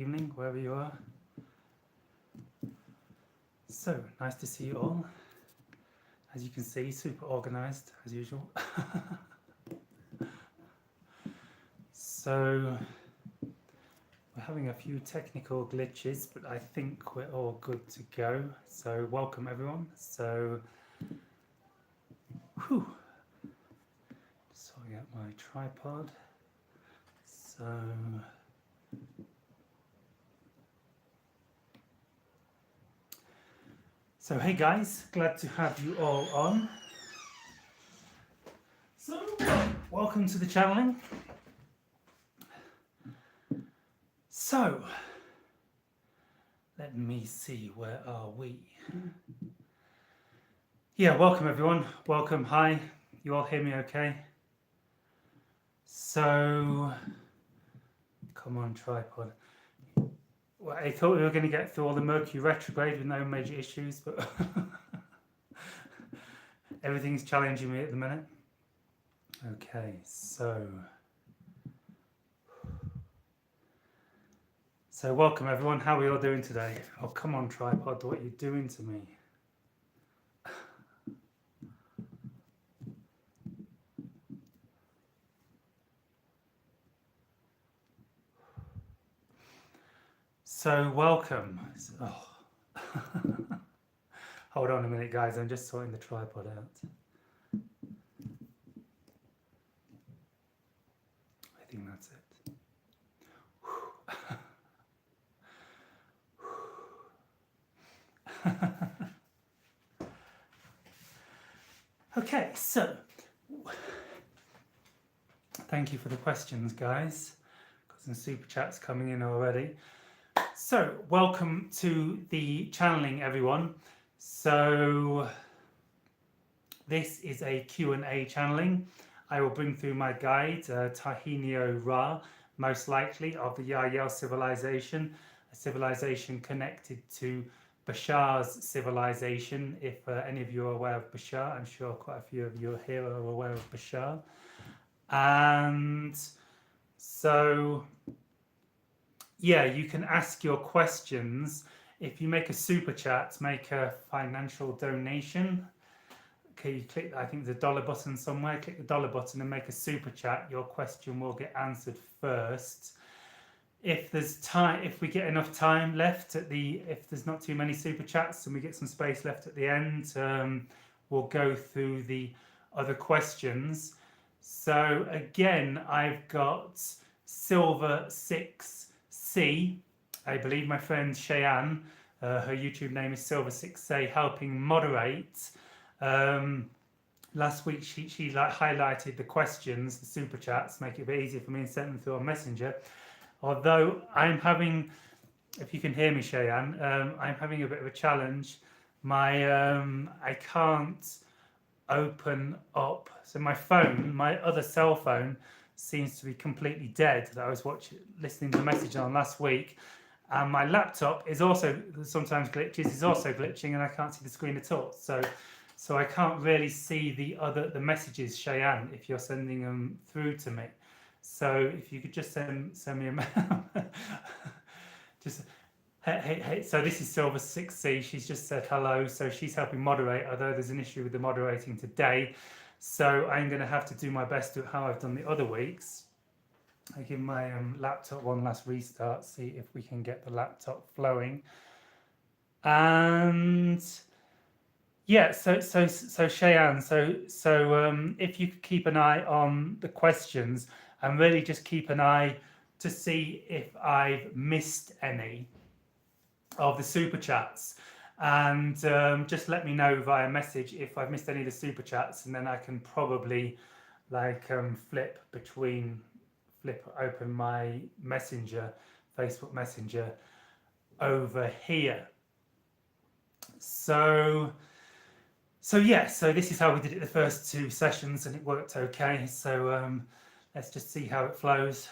evening, wherever you are. So, nice to see you all. As you can see, super organized as usual. So, we're having a few technical glitches, but I think we're all good to go. So, welcome everyone. So, sorting out my tripod. So hey guys, glad to have you all on. So, welcome to the channeling. So, let me see, where are we? Yeah, welcome everyone. Welcome, hi. You all hear me okay? So, come on, tripod. Well, I thought we were going to get through all the Mercury retrograde with no major issues, but everything's challenging me at the minute. Okay, so welcome everyone. How are we all doing today? Oh, come on, tripod, what are you doing to me? So welcome. Oh. Hold on a minute, guys. I'm just sorting the tripod out. I think that's it. Okay, so thank you for the questions, guys. Got some super chats coming in already. So, welcome to the channeling, everyone. So, this is a Q&A channeling. I will bring through my guide, Tahinio Ra, most likely of the Yahyel civilization, a civilization connected to Bashar's civilization. If any of you are aware of Bashar, I'm sure quite a few of you here are aware of Bashar. And so, yeah, you can ask your questions. If you make a super chat, make a financial donation. Okay, you click, I think there's a dollar button somewhere. Click the dollar button and make a super chat. Your question will get answered first. If there's time, if we get enough time left if there's not too many super chats and we get some space left at the end, we'll go through the other questions. So again, I've got Silver 6C. I believe my friend Cheyenne, her YouTube name is Silver 6C, helping moderate. Last week she like highlighted the questions, the super chats, make it a bit easier for me and sent them through on Messenger. Although I'm having, if you can hear me, Cheyenne, I'm having a bit of a challenge. I can't open up. So my phone, my other cell phone, seems to be completely dead. That I was listening to the message on last week, and my laptop is also sometimes glitches. Is also glitching, and I can't see the screen at all. So I can't really see the messages, Cheyenne, if you're sending them through to me. So if you could just send me a just hey. So this is Silver 6C. She's just said hello. So she's helping moderate, although there's an issue with the moderating today. So I'm going to have to do my best to how I've done the other weeks. I give my laptop one last restart, see if we can get the laptop flowing. And yeah, so Cheyenne, so if you could keep an eye on the questions and really just keep an eye to see if I've missed any of the super chats, and just let me know via message if I've missed any of the super chats, and then I can probably like flip open my messenger, Facebook Messenger over here. So yeah, so this is how we did it the first two sessions and it worked okay. So let's just see how it flows.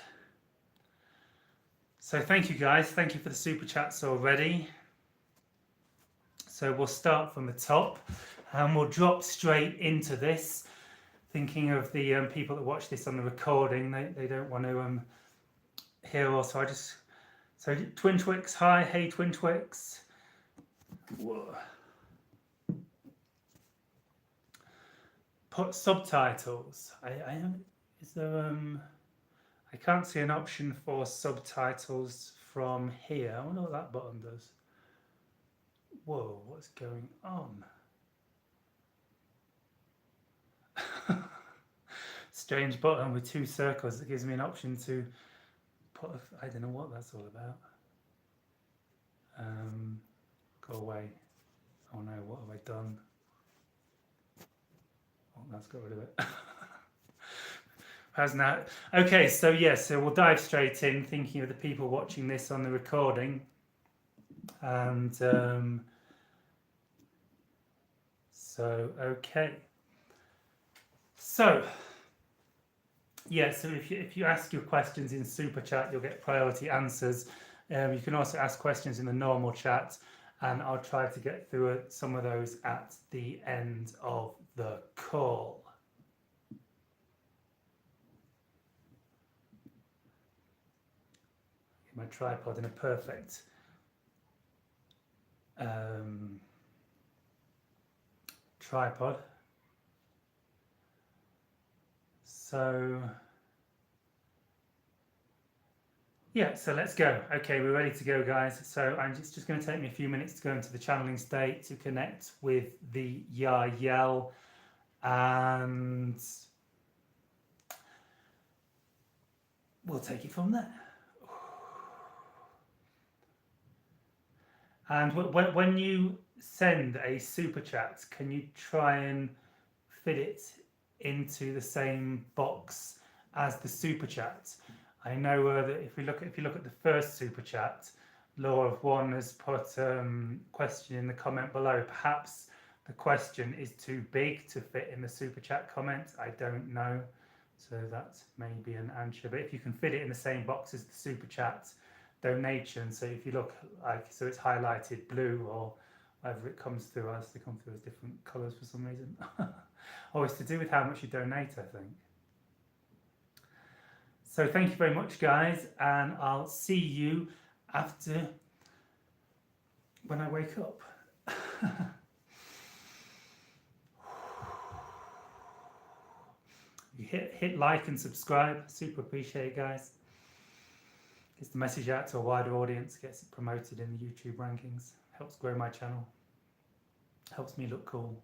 So thank you guys, thank you for the super chats already. So we'll start from the top and we'll drop straight into this, thinking of the people that watch this on the recording. They don't want to hear also. I just So Twin Twix, hi, hey Twin Twix. Whoa. Put subtitles. Is there I can't see an option for subtitles from here. I wonder what that button does. Whoa, what's going on? Strange button with two circles that gives me an option to put I don't know what that's all about. Go away. Oh no, what have I done? Oh, that's got rid of it. How's that? Okay, so yes, so we'll dive straight in, thinking of the people watching this on the recording. And so, okay. So, yeah, so if you ask your questions in Super Chat, you'll get priority answers. You can also ask questions in the normal chat, and I'll try to get through some of those at the end of the call. Get my tripod in a perfect tripod. So yeah, so let's go. Okay, we're ready to go, guys. So it's just going to take me a few minutes to go into the channeling state to connect with the Yahyel, and we'll take it from there. And when you send a super chat, can you try and fit it into the same box as the super chat? I know that if you look at the first super chat, Law of One has put question in the comment below. Perhaps the question is too big to fit in the super chat comment. I don't know, so that may be an answer. But if you can fit it in the same box as the super chat donation, so if you look so it's highlighted blue or whatever it comes through as, they come through as different colours for some reason. Oh, it's to do with how much you donate, I think. So thank you very much, guys, and I'll see you after when I wake up. You hit like and subscribe, super appreciate it, guys. Gets the message out to a wider audience, gets it promoted in the YouTube rankings, helps grow my channel, helps me look cool.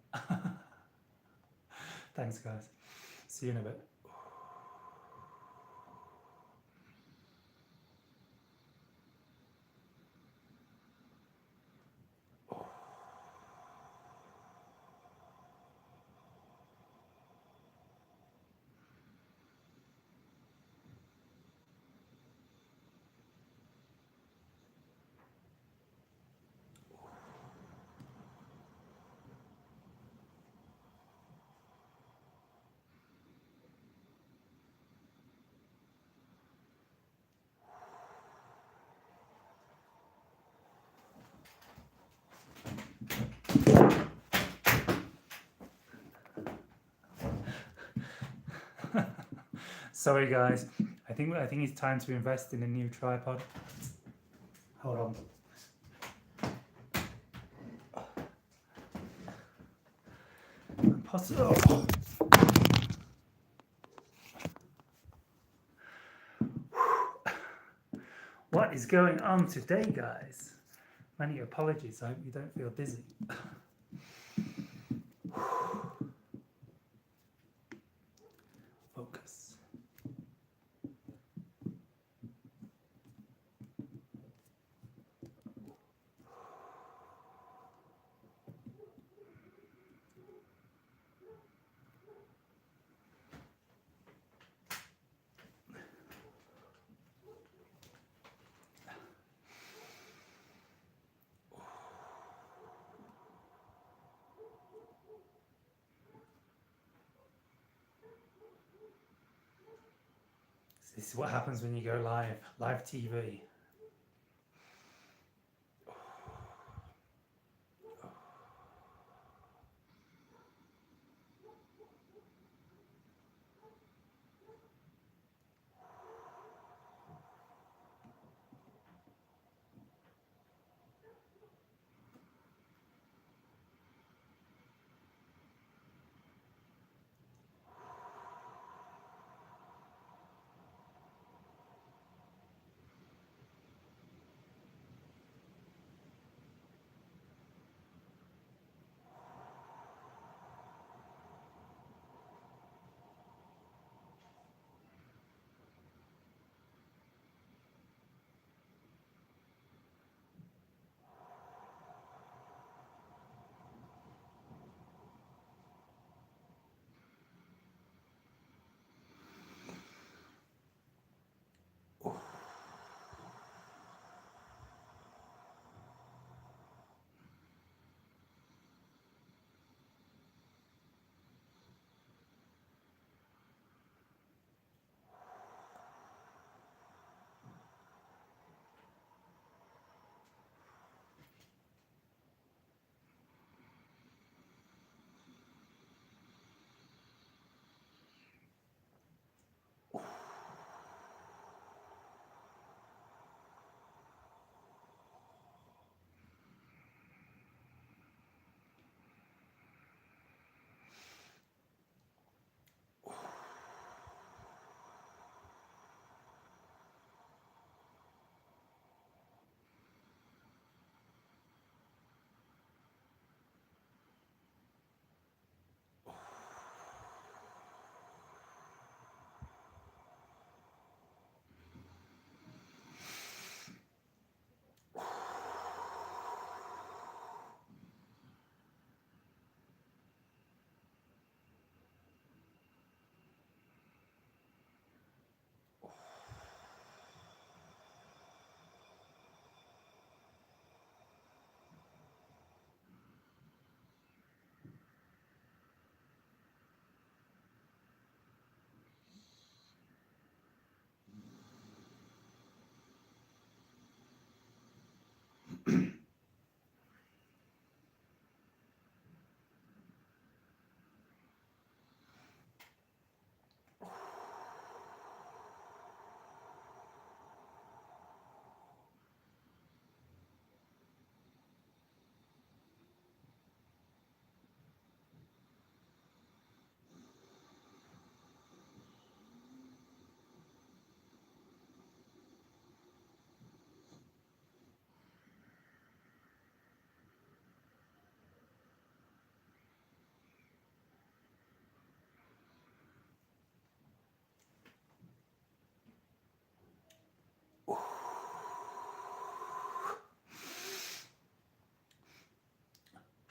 Thanks, guys. See you in a bit. Sorry, guys. I think it's time to invest in a new tripod. Hold on. Impossible. What is going on today, guys? Many apologies. I hope you don't feel dizzy. Focus. This is what happens when you go live TV.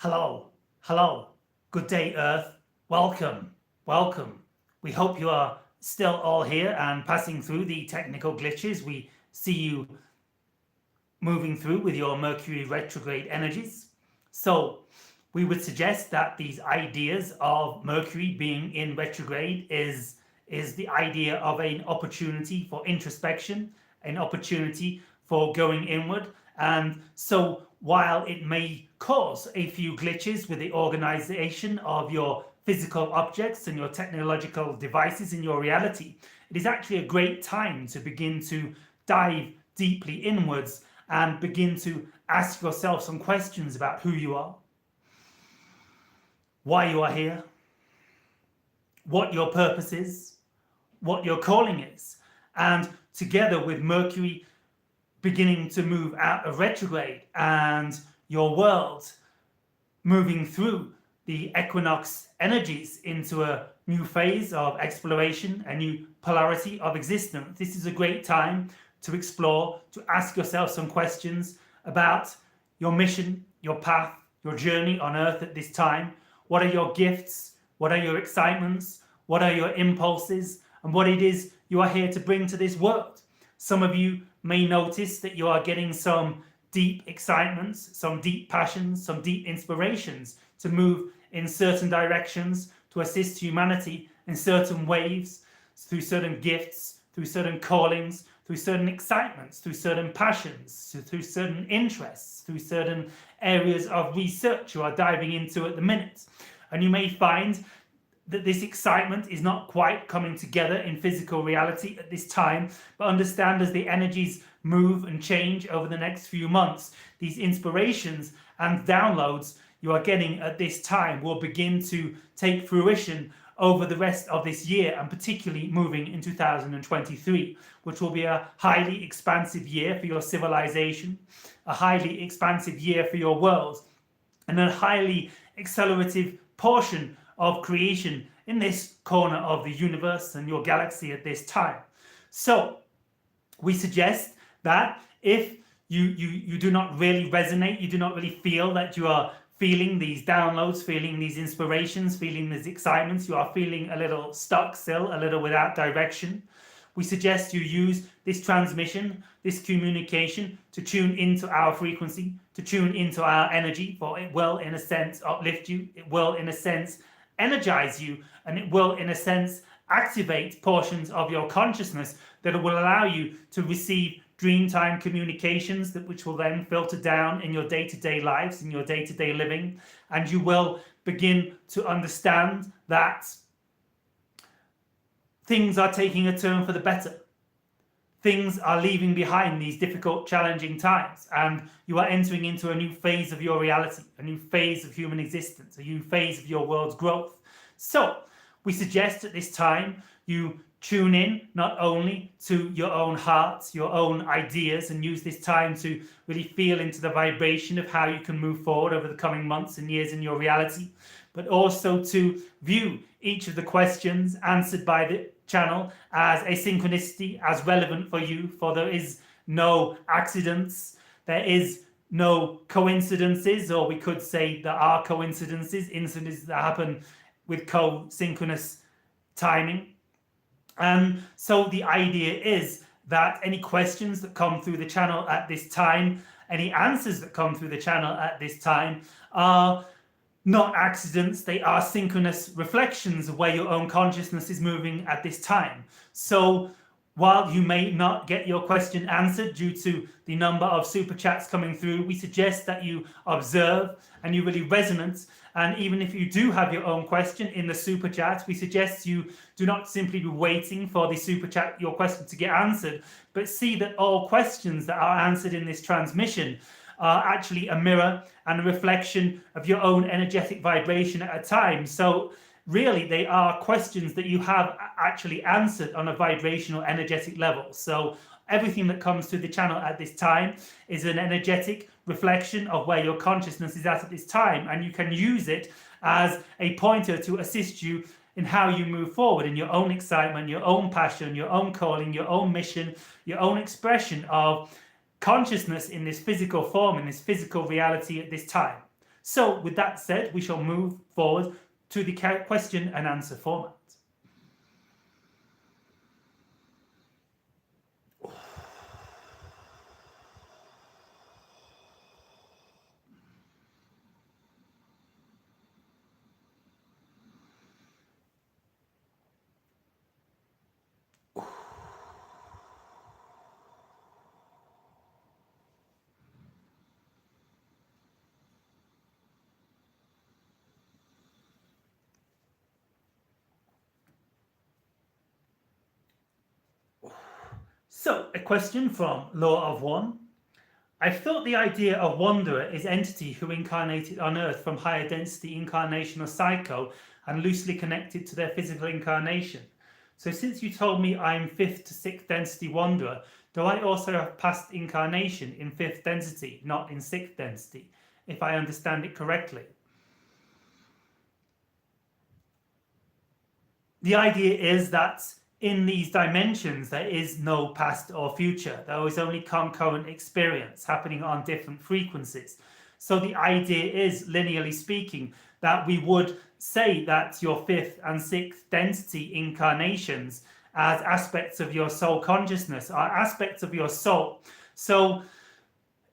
Hello, hello, good day Earth, welcome, welcome. We hope you are still all here and passing through the technical glitches we see you moving through with your Mercury retrograde energies. So we would suggest that these ideas of Mercury being in retrograde is the idea of an opportunity for introspection, an opportunity for going inward. And so while it may cause a few glitches with the organization of your physical objects and your technological devices in your reality, it is actually a great time to begin to dive deeply inwards and begin to ask yourself some questions about who you are, why you are here, what your purpose is, what your calling is. And together with Mercury beginning to move out of retrograde and your world moving through the equinox energies into a new phase of exploration, a new polarity of existence, this is a great time to explore, to ask yourself some questions about your mission, your path, your journey on Earth at this time. What are your gifts? What are your excitements? What are your impulses? And what it is you are here to bring to this world. Some of you may notice that you are getting some deep excitements, some deep passions, some deep inspirations to move in certain directions, to assist humanity in certain ways, through certain gifts, through certain callings, through certain excitements, through certain passions, through certain interests, through certain areas of research you are diving into at the minute. And you may find that this excitement is not quite coming together in physical reality at this time, but understand as the energies move and change over the next few months, these inspirations and downloads you are getting at this time will begin to take fruition over the rest of this year, and particularly moving in 2023, which will be a highly expansive year for your civilization, a highly expansive year for your world, and a highly accelerative portion of creation in this corner of the universe and your galaxy at this time. So we suggest that if you do not really resonate, you do not really feel that you are feeling these downloads, feeling these inspirations, feeling these excitements, you are feeling a little stuck still, a little without direction, we suggest you use this transmission, this communication to tune into our frequency, to tune into our energy, for it will in a sense uplift you, it will in a sense energize you, and it will in a sense activate portions of your consciousness that will allow you to receive dreamtime communications that which will then filter down in your day-to-day lives, in your day-to-day living, and you will begin to understand that things are taking a turn for the better. Things are leaving behind these difficult, challenging times, and you are entering into a new phase of your reality, a new phase of human existence, a new phase of your world's growth. So we suggest at this time you tune in not only to your own heart, your own ideas, and use this time to really feel into the vibration of how you can move forward over the coming months and years in your reality, but also to view each of the questions answered by the channel as a synchronicity, as relevant for you, for there is no accidents, there is no coincidences, or we could say there are coincidences, incidents that happen with co-synchronous timing. And so the idea is that any questions that come through the channel at this time, any answers that come through the channel at this time are not accidents, they are synchronous reflections of where your own consciousness is moving at this time. So while you may not get your question answered due to the number of super chats coming through, we suggest that you observe and you really resonate. And even if you do have your own question in the super chat, we suggest you do not simply be waiting for the super chat, your question to get answered, but see that all questions that are answered in this transmission are actually a mirror and a reflection of your own energetic vibration at a time. So really, they are questions that you have actually answered on a vibrational, energetic level. So everything that comes to the channel at this time is an energetic reflection of where your consciousness is at this time, and you can use it as a pointer to assist you in how you move forward in your own excitement, your own passion, your own calling, your own mission, your own expression of consciousness in this physical form, in this physical reality at this time. So with that said, we shall move forward to the question and answer format. So, a question from Law of One. I thought the idea of wanderer is entity who incarnated on Earth from higher density incarnation or cycle and loosely connected to their physical incarnation. So since you told me I'm 5th to 6th density wanderer, do I also have past incarnation in 5th density, not in 6th density, if I understand it correctly? The idea is that in these dimensions, there is no past or future. There is only concurrent experience happening on different frequencies. So the idea is, linearly speaking, that we would say that your 5th and 6th density incarnations as aspects of your soul consciousness are aspects of your soul. So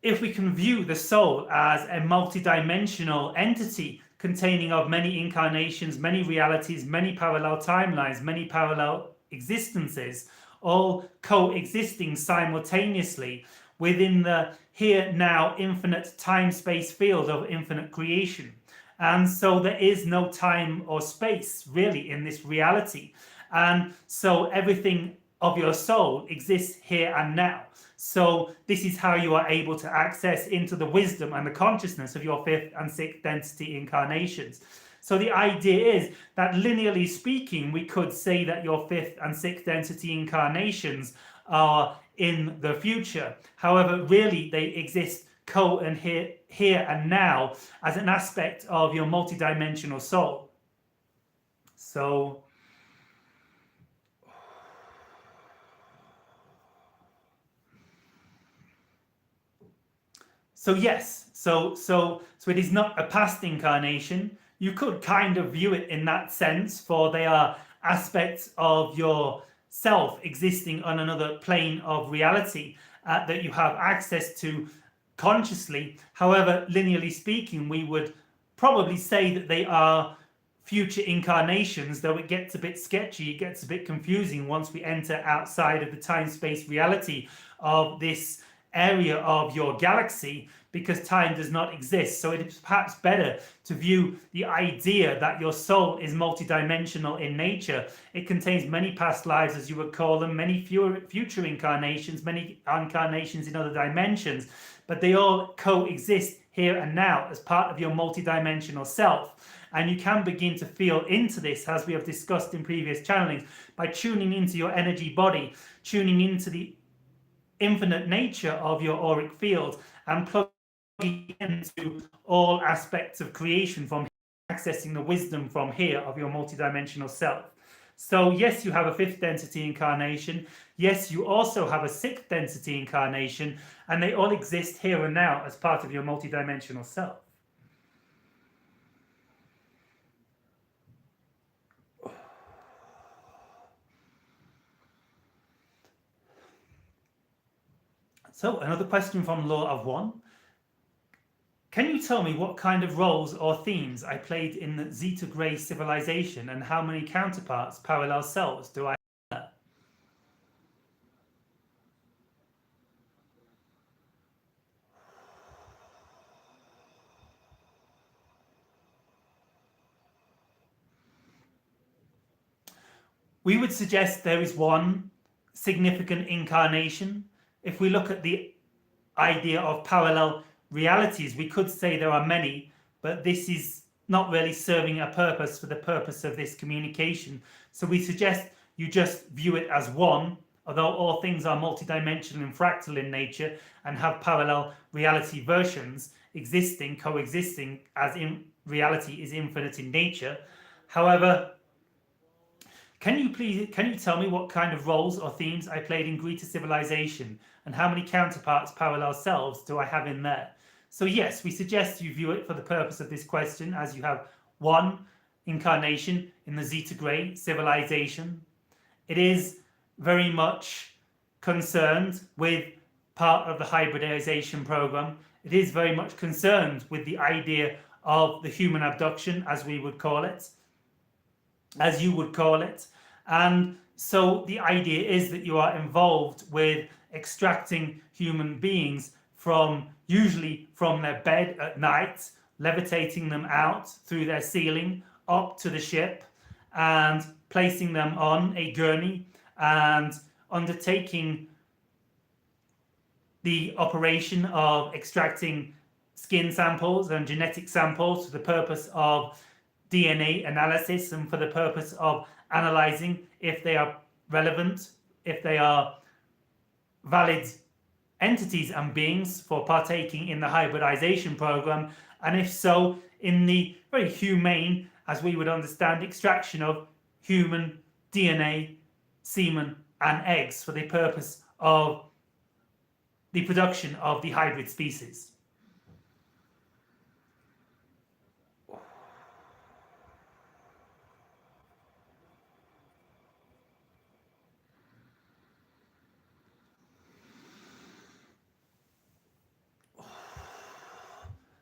if we can view the soul as a multidimensional entity containing of many incarnations, many realities, many parallel timelines, many parallel existences, all coexisting simultaneously within the here now infinite time-space field of infinite creation. And so there is no time or space really in this reality. And so everything of your soul exists here and now. So this is how you are able to access into the wisdom and the consciousness of your 5th and 6th density incarnations. So the idea is that, linearly speaking, we could say that your 5th and 6th density incarnations are in the future. However, really they exist and here and now as an aspect of your multidimensional soul. So yes, so it is not a past incarnation. You could kind of view it in that sense, for they are aspects of your self existing on another plane of reality that you have access to consciously. However, linearly speaking, we would probably say that they are future incarnations, though it gets a bit sketchy, it gets a bit confusing once we enter outside of the time-space reality of this area of your galaxy, because time does not exist. So it is perhaps better to view the idea that your soul is multidimensional in nature. It contains many past lives, as you would call them, many future incarnations, many incarnations in other dimensions, but they all coexist here and now as part of your multidimensional self. And you can begin to feel into this, as we have discussed in previous channelings, by tuning into your energy body, tuning into the infinite nature of your auric field, and plugging into all aspects of creation from here, accessing the wisdom from here of your multidimensional self. So yes, you have a 5th density incarnation. Yes, you also have a 6th density incarnation, and they all exist here and now as part of your multidimensional self. So another question from Law of One. Can you tell me what kind of roles or themes I played in the Zeta Grey civilization, and how many counterparts, parallel selves, do I have? We would suggest there is one significant incarnation. If we look at the idea of parallel realities, we could say there are many, but this is not really serving a purpose for the purpose of this communication. So we suggest you just view it as one, although all things are multidimensional and fractal in nature and have parallel reality versions existing, coexisting, as in reality is infinite in nature. However, can you tell me what kind of roles or themes I played in Greta Civilization, and how many counterparts, parallel selves, do I have in there? So yes, we suggest you view it for the purpose of this question as you have one incarnation in the Zeta Grey civilization. It is very much concerned with part of the hybridization program. It is very much concerned with the idea of the human abduction, as we would call it, as you would call it. And so the idea is that you are involved with extracting human beings from, usually from their bed at night, levitating them out through their ceiling up to the ship and placing them on a gurney and undertaking the operation of extracting skin samples and genetic samples for the purpose of DNA analysis and for the purpose of analyzing if they are relevant, if they are valid entities and beings for partaking in the hybridization program, and if so, in the very humane, as we would understand, extraction of human DNA, semen, and eggs for the purpose of the production of the hybrid species.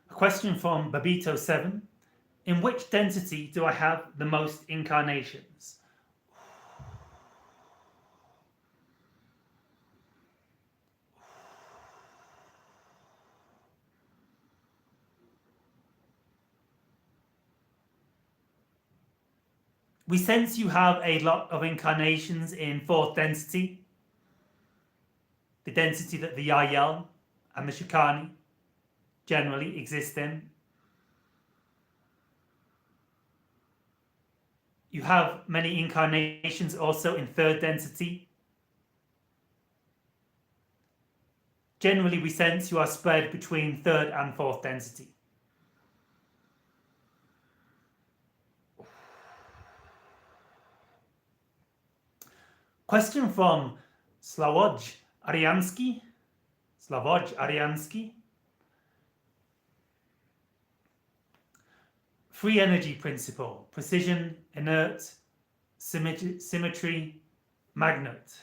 A question from Babito7. In which density do I have the most incarnations? We sense you have a lot of incarnations in fourth density, the density that the Yahyel and the Shikani generally exist in. You have many incarnations also in third density. Generally, we sense you are spread between third and fourth density. Question from Slavoj Ariansky. Free energy principle, precision, inert, symmetry, magnet.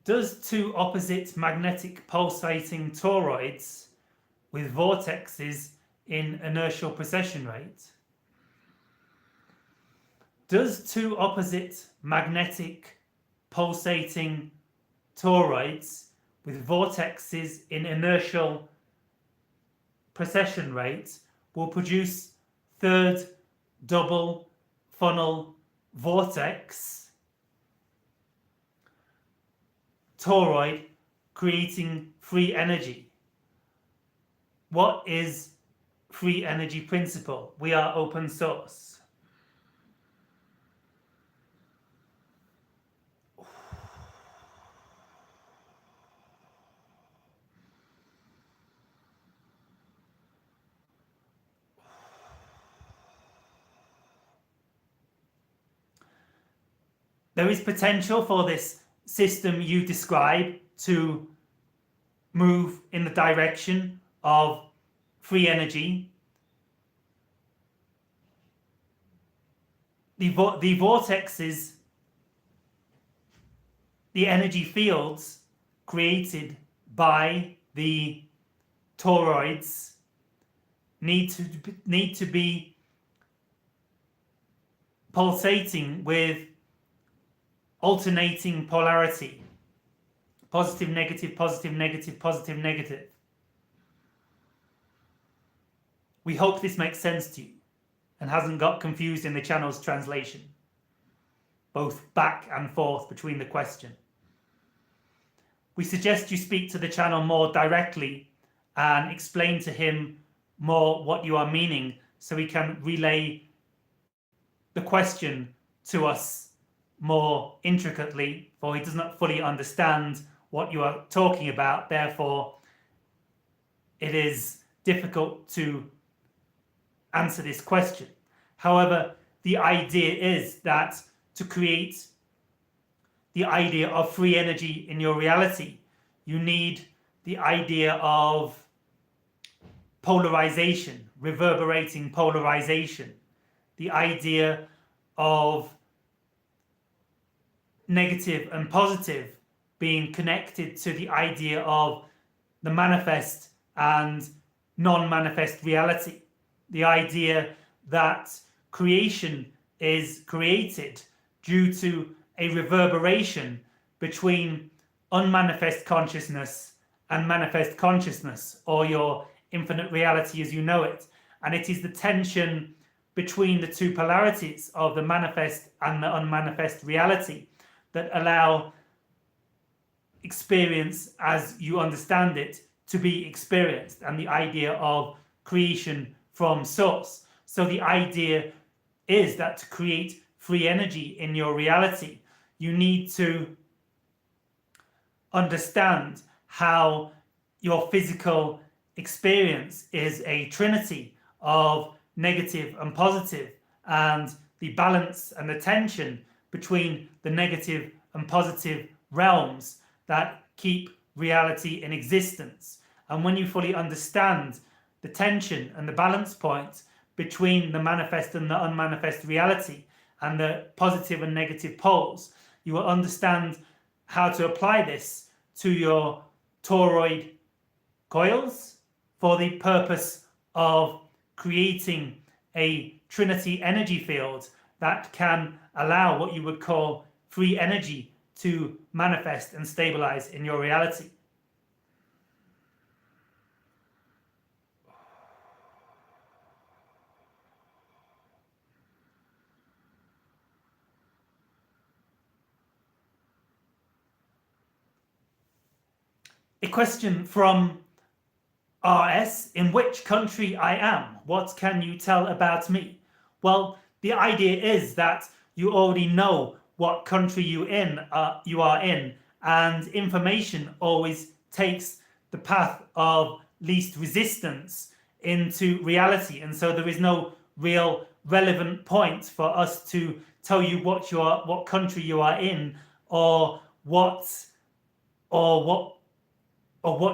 Does two opposite magnetic pulsating toroids with vortexes in inertial precession rate? Does two opposite magnetic pulsating toroids with vortexes in inertial precession rate will produce third double funnel vortex toroid, creating free energy? What is free energy principle? We are open source. There is potential for this system you describe to move in the direction of free energy. The vortexes, the energy fields created by the toroids need to be pulsating with alternating polarity. Positive, negative, positive, negative, positive, negative. We hope this makes sense to you and hasn't got confused in the channel's translation, both back and forth between the question. We suggest you speak to the channel more directly and explain to him more what you are meaning so he can relay the question to us more intricately, for he does not fully understand what you are talking about. Therefore, it is difficult to answer this question. However, the idea is that to create the idea of free energy in your reality. You need the idea of polarization, reverberating polarization, the idea of negative and positive being connected to the idea of the manifest and non-manifest reality, the idea that creation is created due to a reverberation between unmanifest consciousness and manifest consciousness, or your infinite reality as you know it. And it is the tension between the two polarities of the manifest and the unmanifest reality that allow experience as you understand it to be experienced, and the idea of creation from source. So the idea is that to create free energy in your reality, you need to understand how your physical experience is a trinity of negative and positive, and the balance and the tension between the negative and positive realms that keep reality in existence. And when you fully understand the tension and the balance point between the manifest and the unmanifest reality and the positive and negative poles, you will understand how to apply this to your toroid coils for the purpose of creating a trinity energy field that can allow what you would call free energy to manifest and stabilize in your reality. A question from RS: in which country I am? What can you tell about me? Well, the idea is that you already know what country you are in, and information always takes the path of least resistance into reality, and so there is no real relevant point for us to tell you what country you are in, or what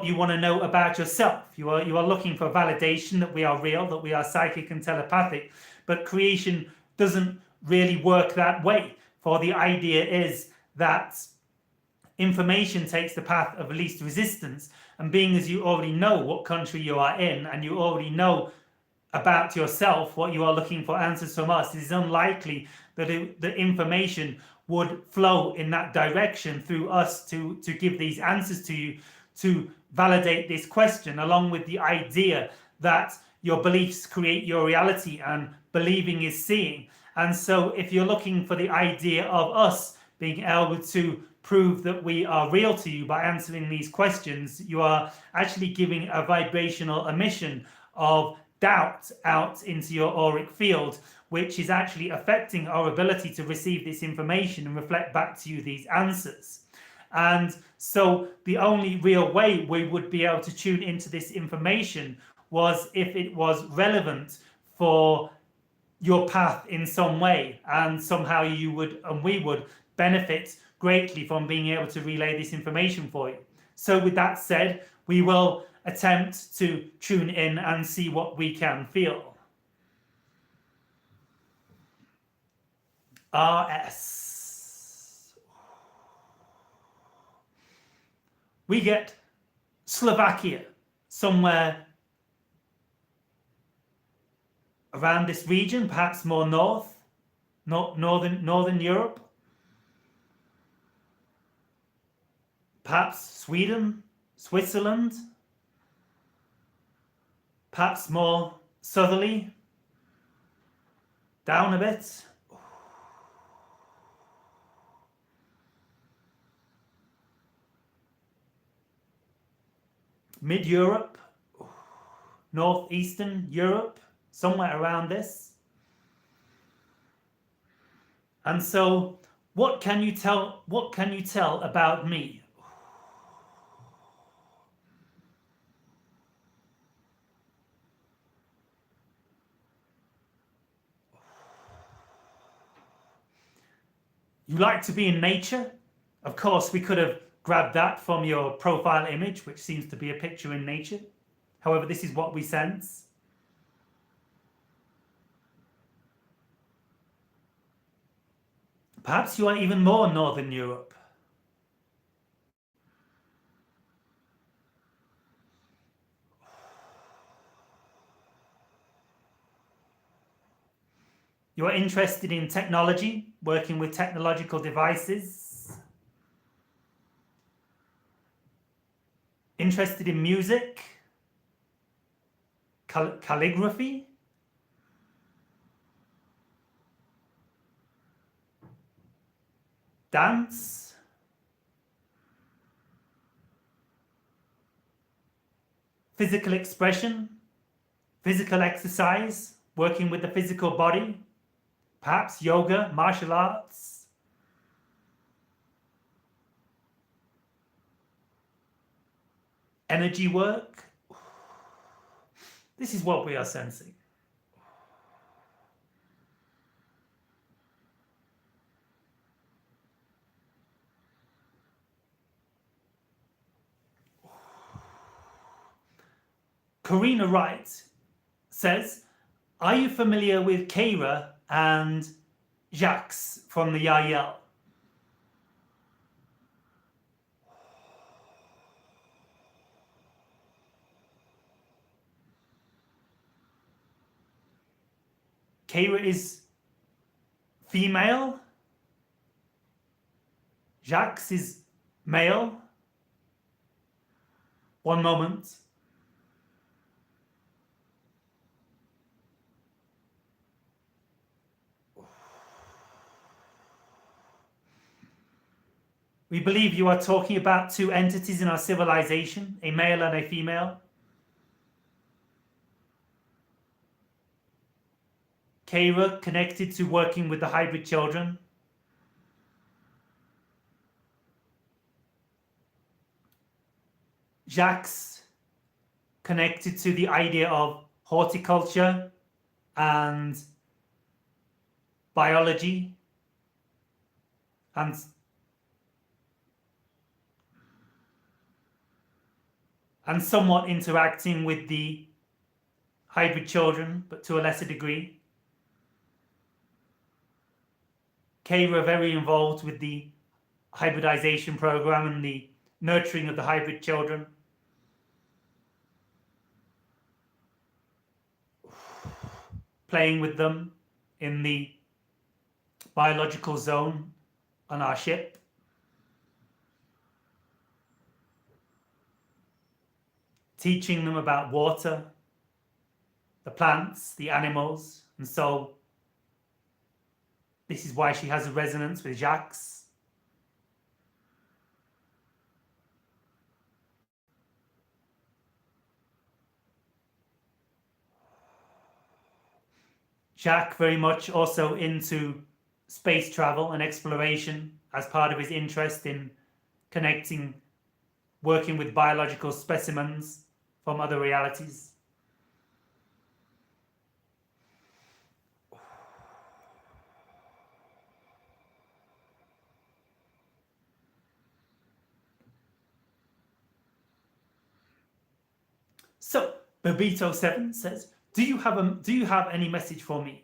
you want to know about yourself. You are looking for validation that we are real, that we are psychic and telepathic, but creation doesn't really work that way. For the idea is that information takes the path of least resistance, and being as you already know what country you are in, and you already know about yourself what you are looking for answers from us, it is unlikely that the information would flow in that direction through us to give these answers to you, to validate this question, along with the idea that your beliefs create your reality and believing is seeing. And so if you're looking for the idea of us being able to prove that we are real to you by answering these questions, you are actually giving a vibrational emission of doubt out into your auric field, which is actually affecting our ability to receive this information and reflect back to you these answers. And so the only real way we would be able to tune into this information was if it was relevant for your path in some way, and somehow you would and we would benefit greatly from being able to relay this information for you. So with that said, we will attempt to tune in and see what we can feel. RS. We get Slovakia, somewhere around this region, perhaps more northern Europe, perhaps Sweden, Switzerland, perhaps more southerly, down a bit. Mid-Europe, northeastern Europe, somewhere around this. And so, what can you tell about me? You like to be in nature, Of course, we could have grabbed that from your profile image, which seems to be a picture in nature. However, this is what we sense. Perhaps you are even more Northern Europe. You are interested in technology, working with technological devices. Interested in music, calligraphy. Dance. Physical expression, physical exercise, working with the physical body. Perhaps yoga, martial arts. Energy work. This is what we are sensing. Karina Wright says, are you familiar with Keira and Jacques from the Yahyel? Keira is female. Jacques is male. One moment. We believe you are talking about two entities in our civilization, a male and a female. Keira connected to working with the hybrid children. Jacques connected to the idea of horticulture and biology and somewhat interacting with the hybrid children, but to a lesser degree. Keira very involved with the hybridization program and the nurturing of the hybrid children. Playing with them in the biological zone on our ship. Teaching them about water, the plants, the animals, and so this is why she has a resonance with Jacques. Jacques very much also into space travel and exploration as part of his interest in connecting, working with biological specimens from other realities. So, Babito7 says, do you have any message for me?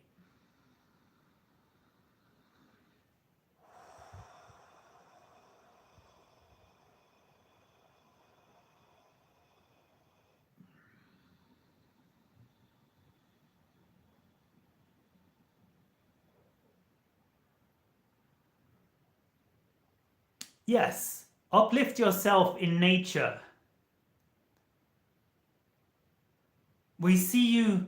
Yes, uplift yourself in nature. We see you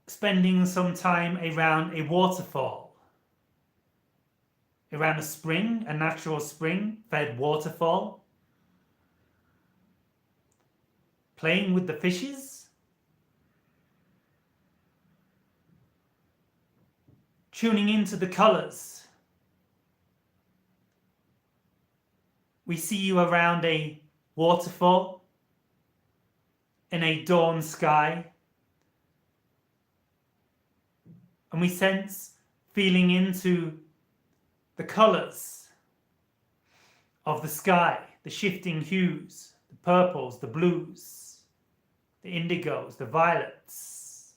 spending some time around a waterfall, around a spring, a natural spring-fed waterfall, playing with the fishes, tuning into the colors. We see you around a waterfall in a dawn sky, and we sense feeling into the colors of the sky, the shifting hues, the purples, the blues, the indigos, the violets,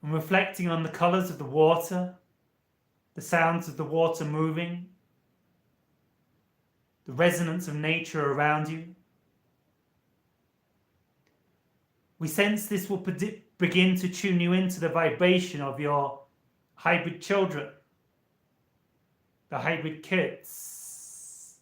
and reflecting on the colors of the water, the sounds of the water moving, the resonance of nature around you. We sense this will begin to tune you into the vibration of your hybrid children, the hybrid kids.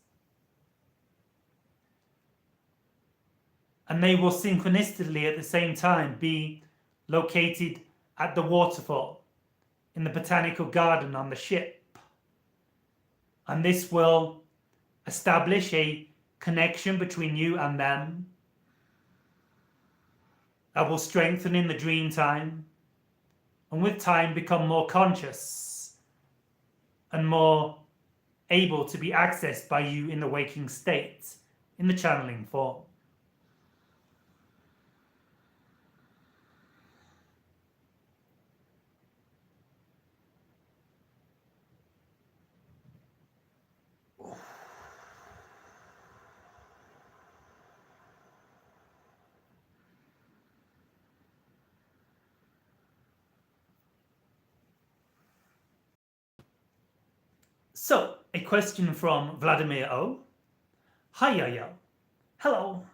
And they will synchronistically at the same time be located at the waterfall, in the botanical garden, on the ship. And this will establish a connection between you and them that will strengthen in the dream time, and with time become more conscious and more able to be accessed by you in the waking state, in the channeling form. So, a question from Vladimir O. Hi Yahyel. Hello.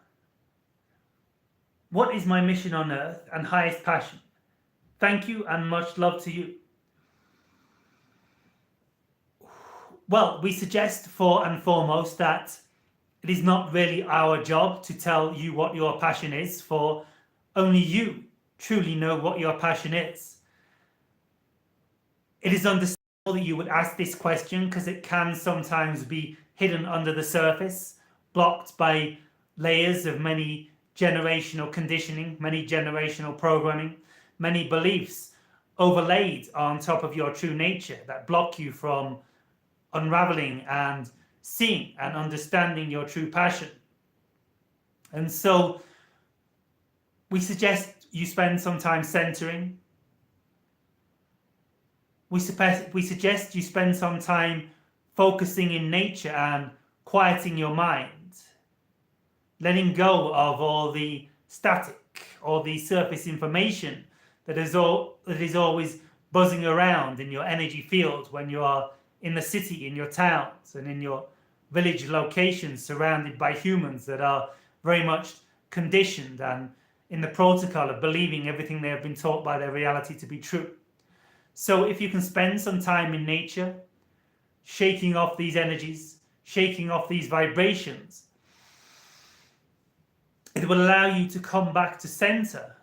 What is my mission on earth and highest passion? Thank you and much love to you. Well, we suggest for and foremost that it is not really our job to tell you what your passion is, for only you truly know what your passion is. It is understandable that you would ask this question because it can sometimes be hidden under the surface, blocked by layers of many generational conditioning, many generational programming, many beliefs overlaid on top of your true nature that block you from unraveling and seeing and understanding your true passion. And so we suggest you spend some time centering. We suggest you spend some time focusing in nature and quieting your mind, letting go of all the static or the surface information that is always buzzing around in your energy field when you are in the city, in your towns, and in your village locations surrounded by humans that are very much conditioned and in the protocol of believing everything they have been taught by their reality to be true. So if you can spend some time in nature, shaking off these energies, shaking off these vibrations, it will allow you to come back to center.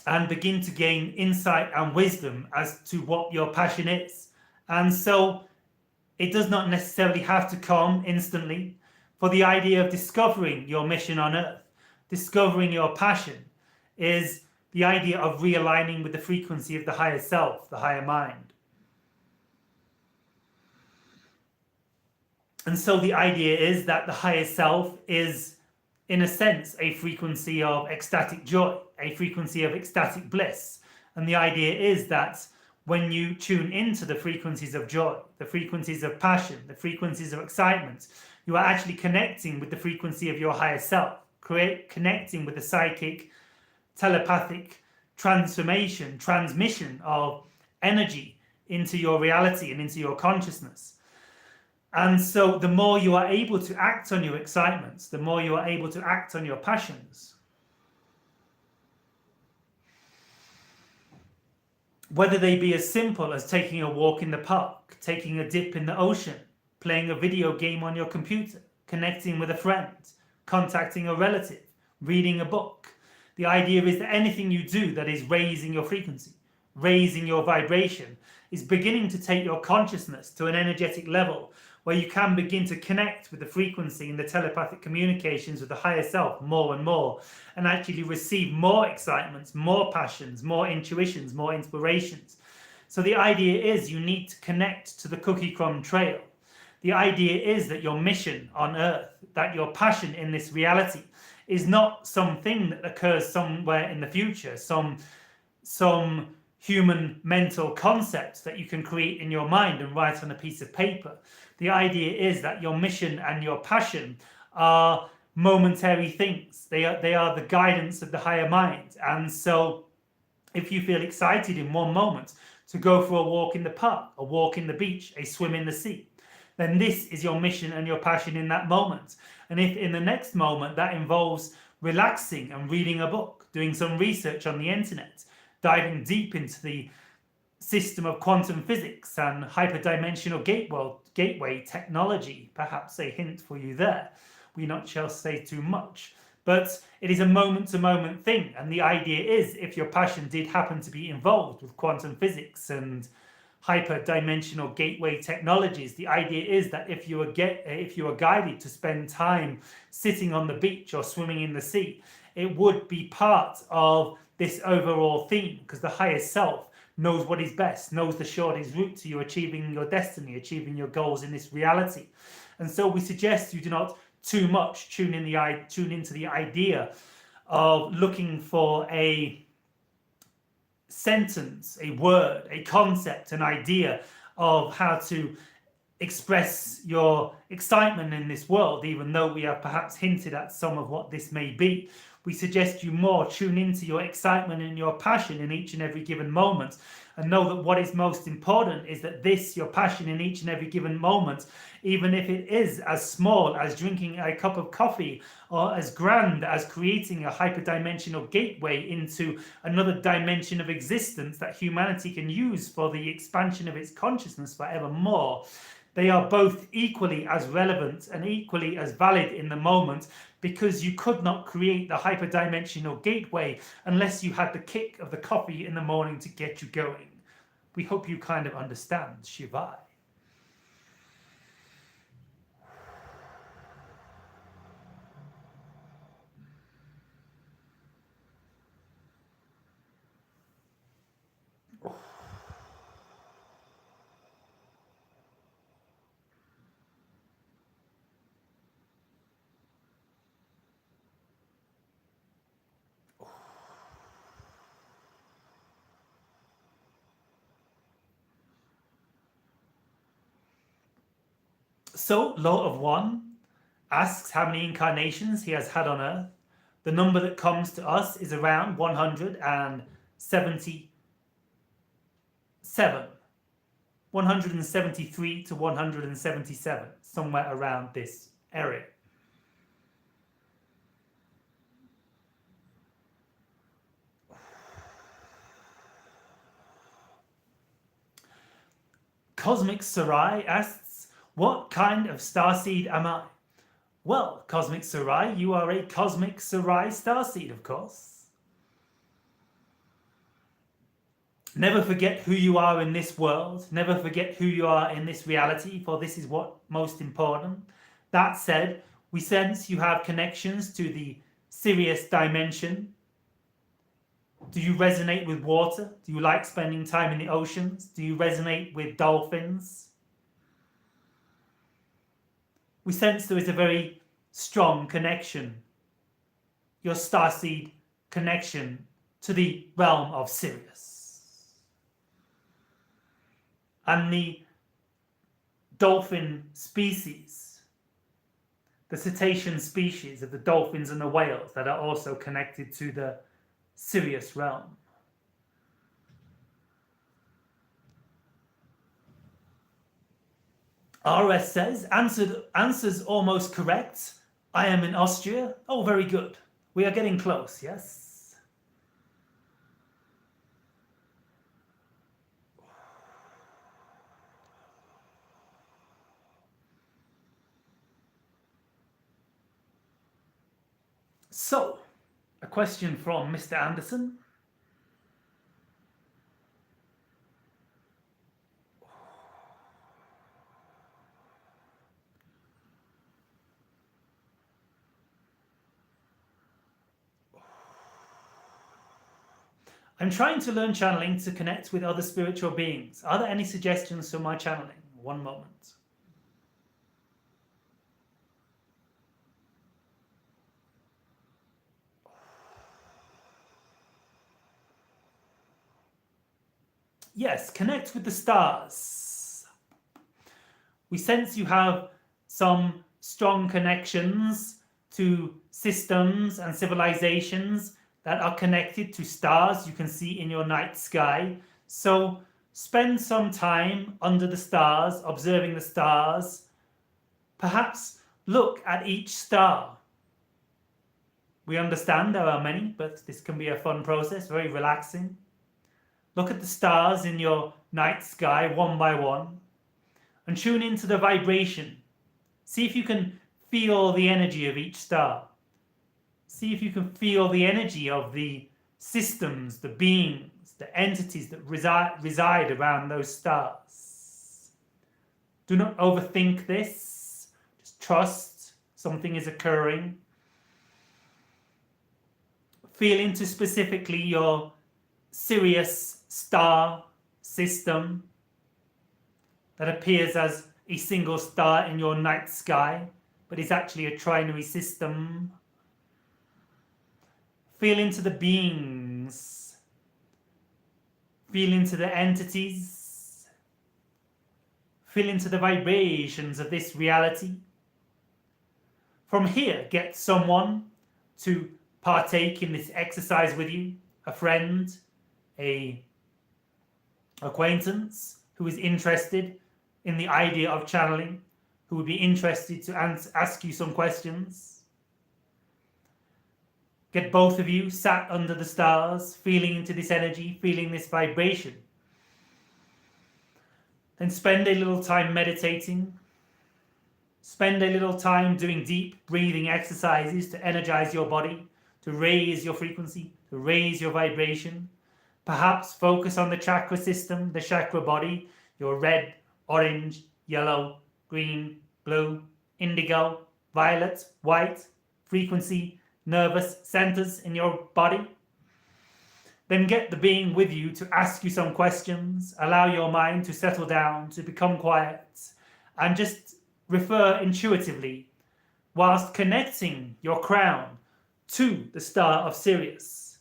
And begin to gain insight and wisdom as to what your passion is. And so it does not necessarily have to come instantly, for the idea of discovering your mission on earth, discovering your passion, is the idea of realigning with the frequency of the higher self, the higher mind. And so the idea is that the higher self is, in a sense, a frequency of ecstatic joy, a frequency of ecstatic bliss. And the idea is that when you tune into the frequencies of joy, the frequencies of passion, the frequencies of excitement, you are actually connecting with the frequency of your higher self, connecting with the psychic, telepathic transmission of energy into your reality and into your consciousness. And so the more you are able to act on your excitements, the more you are able to act on your passions, whether they be as simple as taking a walk in the park, taking a dip in the ocean, playing a video game on your computer, connecting with a friend, contacting a relative, reading a book. The idea is that anything you do that is raising your frequency, raising your vibration, is beginning to take your consciousness to an energetic level where you can begin to connect with the frequency and the telepathic communications with the higher self more and more, and actually receive more excitements, more passions, more intuitions, more inspirations. So the idea is you need to connect to the cookie crumb trail. The idea is that your mission on earth, that your passion in this reality, is not something that occurs somewhere in the future, some human mental concepts that you can create in your mind and write on a piece of paper. The idea is that your mission and your passion are momentary things. They are the guidance of the higher mind. And so if you feel excited in one moment to go for a walk in the park, a walk in the beach, a swim in the sea, then this is your mission and your passion in that moment. And if in the next moment that involves relaxing and reading a book, doing some research on the internet, diving deep into the system of quantum physics and hyperdimensional gateway technology, perhaps a hint for you there. We not shall say too much. But it is a moment-to-moment thing, and the idea is, if your passion did happen to be involved with quantum physics and hyper-dimensional gateway technologies, the idea is that if you are guided to spend time sitting on the beach or swimming in the sea, it would be part of this overall theme, because the higher self knows what is best, knows the shortest route to you achieving your destiny, achieving your goals in this reality. And so we suggest you do not too much tune into the idea of looking for a sentence, a word, a concept, an idea of how to express your excitement in this world, even though we have perhaps hinted at some of what this may be. We suggest you more tune into your excitement and your passion in each and every given moment, and know that what is most important is that this, your passion in each and every given moment, even if it is as small as drinking a cup of coffee, or as grand as creating a hyperdimensional gateway into another dimension of existence that humanity can use for the expansion of its consciousness forevermore, they are both equally as relevant and equally as valid in the moment, because you could not create the hyperdimensional gateway unless you had the kick of the coffee in the morning to get you going. We hope you kind of understand, Shivai. So, Law of One asks how many incarnations he has had on Earth. The number that comes to us is around 177. 173 to 177, somewhere around this area. Cosmic Sarai asks, what kind of starseed am I? Well, Cosmic Sarai, you are a Cosmic Sarai starseed, of course. Never forget who you are in this world. Never forget who you are in this reality, for this is what most important. That said, we sense you have connections to the Sirius dimension. Do you resonate with water? Do you like spending time in the oceans? Do you resonate with dolphins? We sense there is a very strong connection, your starseed connection, to the realm of Sirius. And the dolphin species, the cetacean species of the dolphins and the whales that are also connected to the Sirius realm. RS says, answers almost correct. I am in Austria. Oh, very good. We are getting close, yes? So, a question from Mr. Anderson. I'm trying to learn channeling to connect with other spiritual beings. Are there any suggestions for my channeling? One moment. yes, connect with the stars. We sense you have some strong connections to systems and civilizations that are connected to stars you can see in your night sky. So spend some time under the stars, observing the stars. Perhaps look at each star. We understand there are many, but this can be a fun process, very relaxing. Look at the stars in your night sky one by one and tune into the vibration. See if you can feel the energy of each star. See if you can feel the energy of the systems, the beings, the entities that reside around those stars. Do not overthink this. Just trust something is occurring. Feel into specifically your Sirius star system that appears as a single star in your night sky, but is actually a trinary system. Feel into the beings. Feel into the entities. Feel into the vibrations of this reality. From here, get someone to partake in this exercise with you, a friend, an acquaintance who is interested in the idea of channeling, who would be interested to ask you some questions. Get both of you sat under the stars, feeling into this energy, feeling this vibration. Then spend a little time meditating. Spend a little time doing deep breathing exercises to energize your body, to raise your frequency, to raise your vibration. Perhaps focus on the chakra system, the chakra body, your red, orange, yellow, green, blue, indigo, violet, white, frequency, nervous centers in your body. Then get the being with you to ask you some questions. Allow your mind to settle down, to become quiet, and just refer intuitively whilst connecting your crown to the star of Sirius.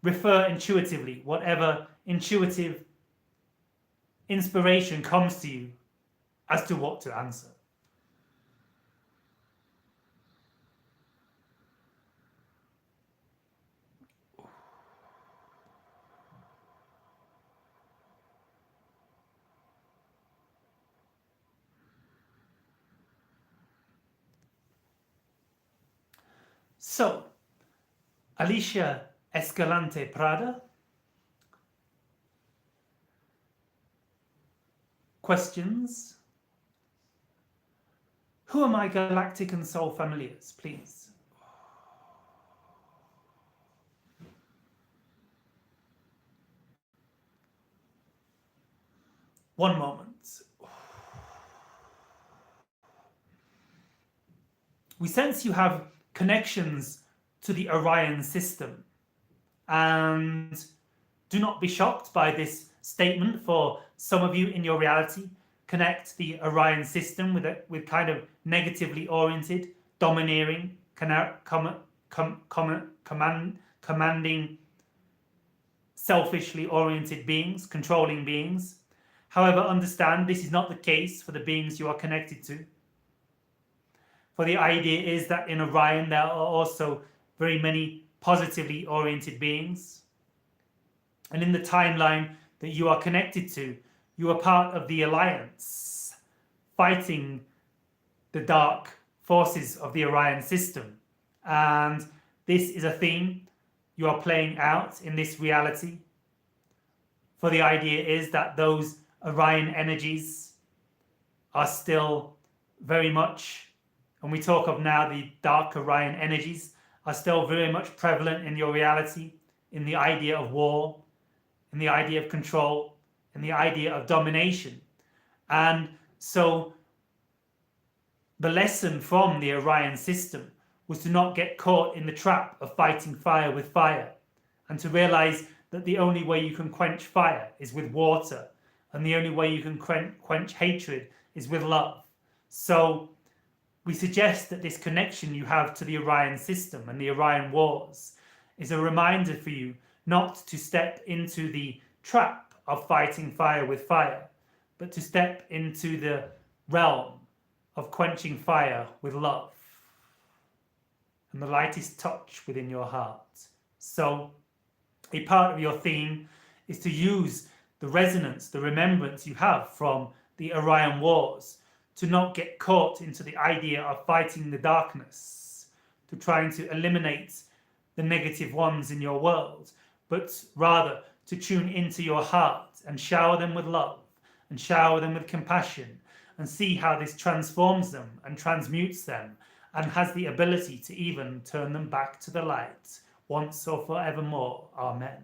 Refer intuitively, whatever intuitive inspiration comes to you as to what to answer. So, Alicia Escalante Prada questions. Who are my galactic and soul familiars, please? One moment. We sense you have connections to the Orion system, and do not be shocked by this statement. For some of you in your reality, connect the Orion system with kind of negatively oriented, domineering, commanding, selfishly oriented beings, controlling beings. However, understand this is not the case for the beings you are connected to. For the idea is that in Orion there are also very many positively oriented beings. And in the timeline that you are connected to, you are part of the alliance, fighting the dark forces of the Orion system. And this is a theme you are playing out in this reality. For the idea is that those Orion energies are still very much, and we talk of now the dark Orion energies, are still very much prevalent in your reality, in the idea of war, in the idea of control, in the idea of domination. And so the lesson from the Orion system was to not get caught in the trap of fighting fire with fire, and to realize that the only way you can quench fire is with water, and the only way you can quench hatred is with love. So we suggest that this connection you have to the Orion system and the Orion wars is a reminder for you not to step into the trap of fighting fire with fire, but to step into the realm of quenching fire with love and the lightest touch within your heart. So a part of your theme is to use the resonance, the remembrance you have from the Orion Wars, to not get caught into the idea of fighting the darkness, to trying to eliminate the negative ones in your world, but rather to tune into your heart and shower them with love and shower them with compassion and see how this transforms them and transmutes them and has the ability to even turn them back to the light once or forevermore. Amen.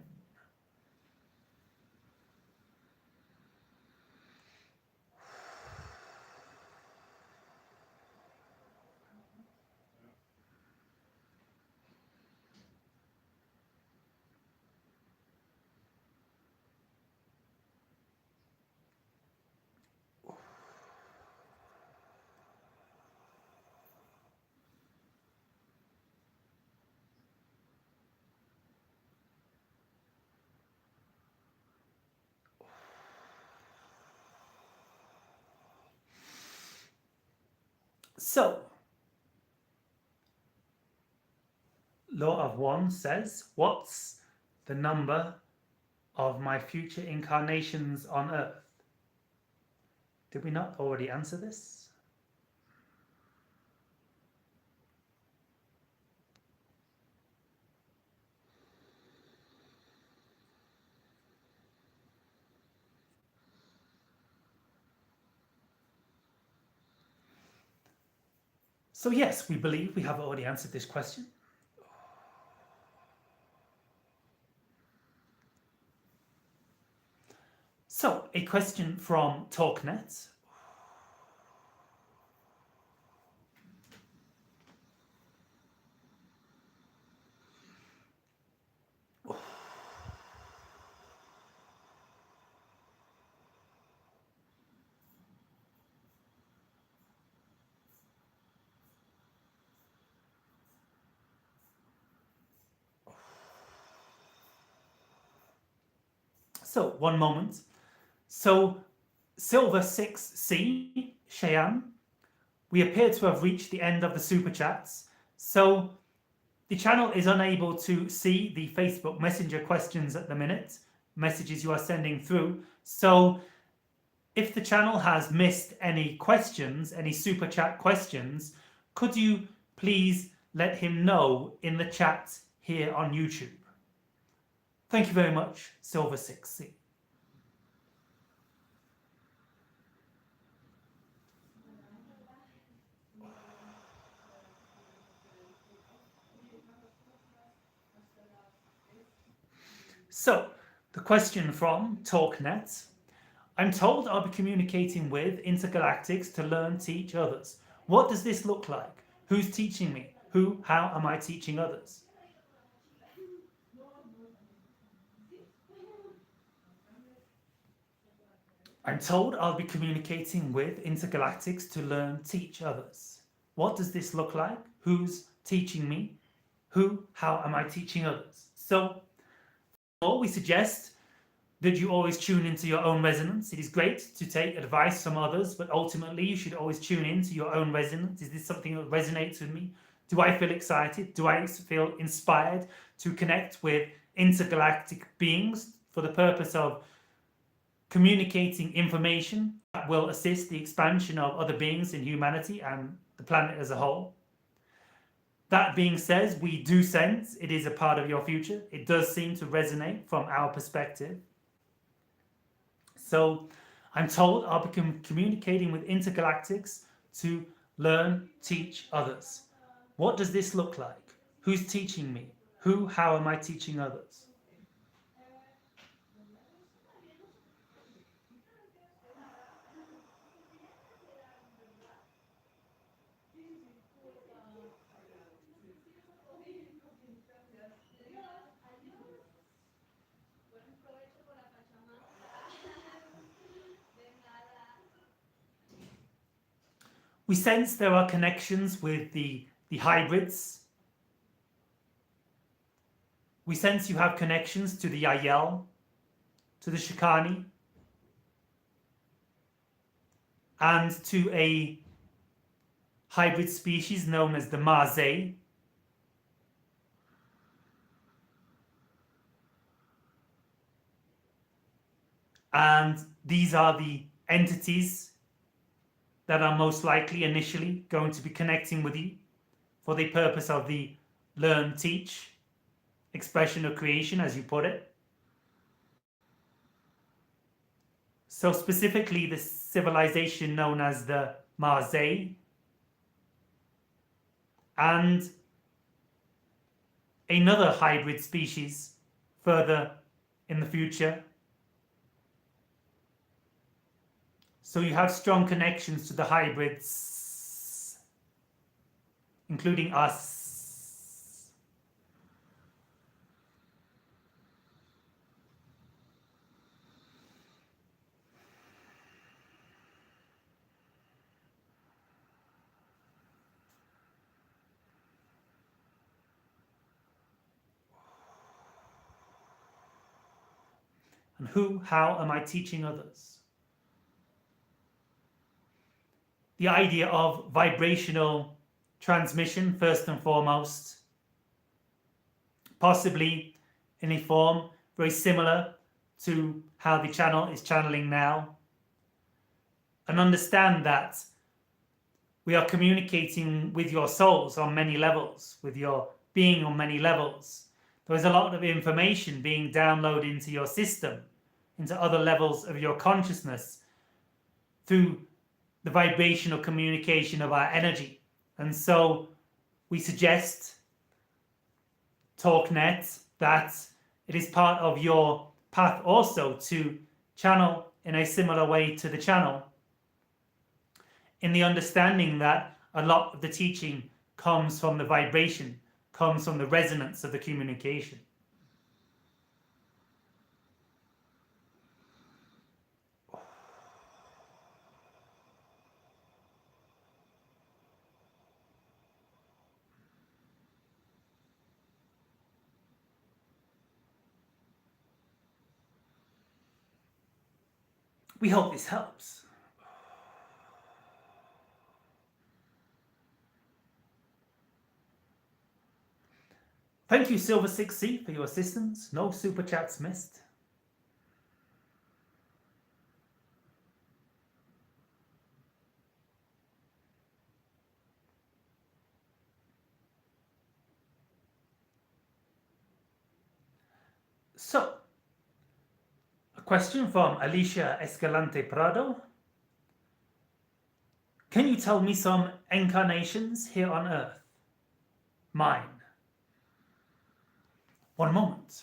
So, Law of One says, what's the number of my future incarnations on Earth? Did we not already answer this? So yes, we believe we have already answered this question. So, a question from TalkNet. So, one moment. So, Silver 6C, Cheyenne, we appear to have reached the end of the super chats. So, the channel is unable to see the Facebook Messenger questions at the minute, messages you are sending through. So, if the channel has missed any questions, any super chat questions, could you please let him know in the chat here on YouTube? Thank you very much, Silver 6C. So, the question from TalkNet. I'm told I'll be communicating with intergalactics to learn, teach others. What does this look like? Who's teaching me? How am I teaching others? I'm told I'll be communicating with intergalactics to learn, teach others. What does this look like? Who's teaching me? How am I teaching others? So, we suggest that you always tune into your own resonance. It is great to take advice from others, but ultimately you should always tune into your own resonance. Is this something that resonates with me? Do I feel excited? Do I feel inspired to connect with intergalactic beings for the purpose of communicating information that will assist the expansion of other beings in humanity and the planet as a whole? That being said, we do sense it is a part of your future. It does seem to resonate from our perspective. So I'm told I'll be communicating with intergalactics to learn, teach others. What does this look like? Who's teaching me? How am I teaching others? We sense there are connections with the hybrids. We sense you have connections to the Yahyel, to the Shikani, and to a hybrid species known as the Marze. And these are the entities that are most likely initially going to be connecting with you for the purpose of the learn, teach, expression or creation, as you put it. So specifically the civilization known as the Marze, and another hybrid species further in the future. So you have strong connections to the hybrids, including us. And who, how am I teaching others? The idea of vibrational transmission, first and foremost, possibly in a form very similar to how the channel is channeling now. And understand that we are communicating with your souls on many levels, with your being on many levels. There is a lot of information being downloaded into your system, into other levels of your consciousness through the vibrational communication of our energy. And so we suggest, TalkNet, that it is part of your path also to channel in a similar way to the channel, in the understanding that a lot of the teaching comes from the vibration, comes from the resonance of the communication. We hope this helps. Thank you, Silver 6C, for your assistance. No super chats missed. So, a question from Alicia Escalante Prado. Can you tell me some incarnations here on Earth? Mine. One moment.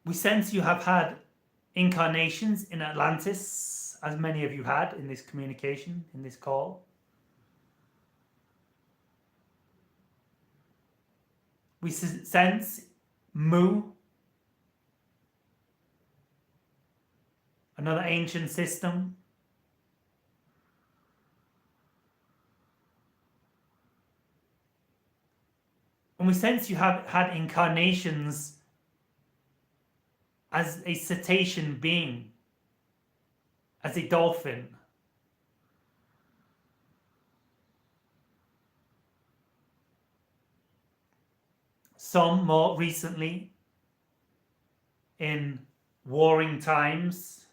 We sense you have had incarnations in Atlantis, as many of you had in this communication, in this call. We sense Mu, another ancient system. And we sense you have had incarnations as a cetacean being, as a dolphin. Some more recently in warring times.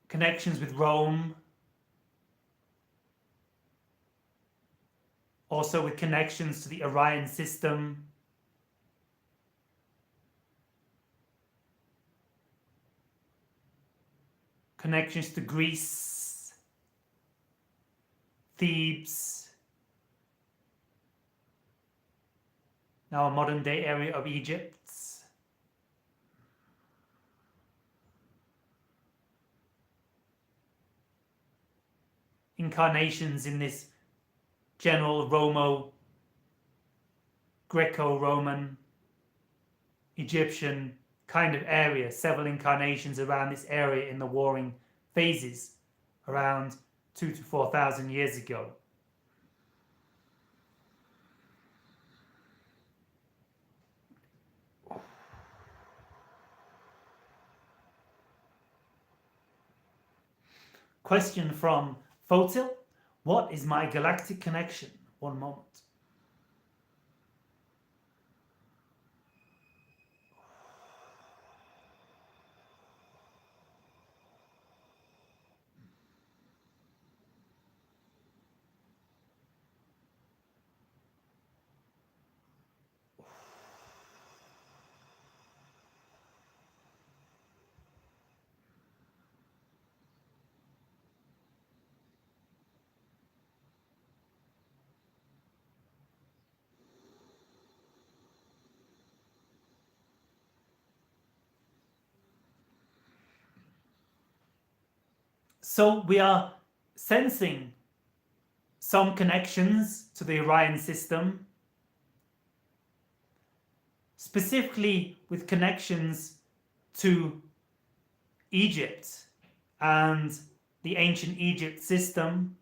Connections with Rome. Also with connections to the Orion system. Connections to Greece, Thebes, now a modern day area of Egypt. Incarnations in this general Greco-Roman, Egyptian kind of area, several incarnations around this area in the warring phases around 2,000 to 4,000 years ago. Question from Fotil. What is my galactic connection? One moment. So we are sensing some connections to the Orion system, specifically with connections to Egypt and the ancient Egypt system.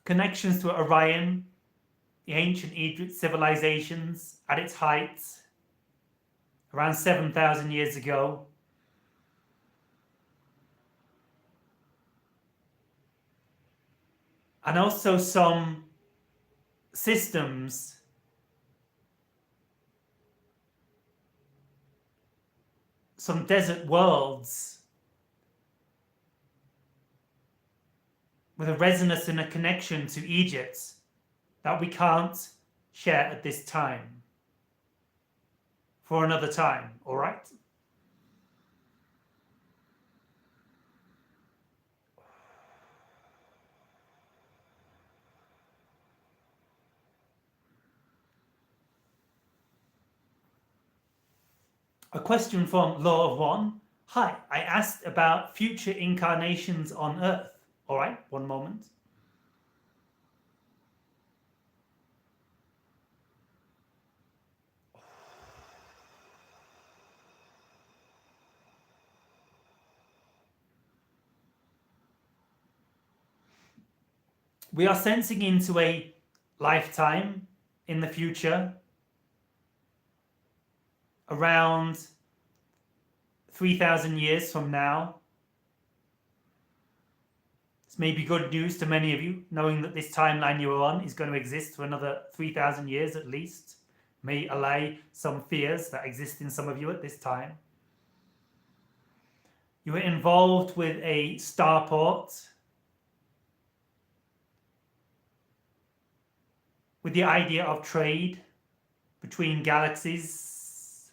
Connections to Orion, the ancient Egypt civilizations at its height, around 7,000 years ago. And also some systems some desert worlds with a resonance and a connection to Egypt that we can't share at this time. For another time, all right? A question from Law of One. Hi, I asked about future incarnations on Earth. All right, one moment. We are sensing into a lifetime in the future, around 3,000 years from now. This may be good news to many of you, knowing that this timeline you are on is going to exist for another 3,000 years at least. May allay some fears that exist in some of you at this time. You were involved with a starport, with the idea of trade between galaxies,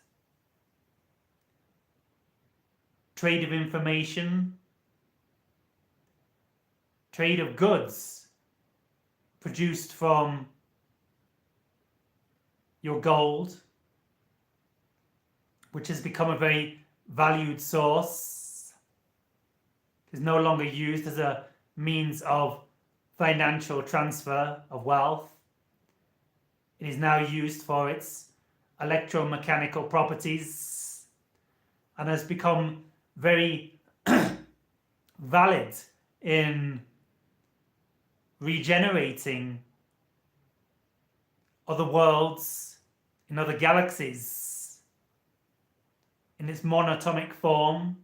trade of information, trade of goods produced from your gold, which has become a very valued source. It is no longer used as a means of financial transfer of wealth. It is now used for its electromechanical properties and has become very valid in regenerating other worlds in other galaxies in its monatomic form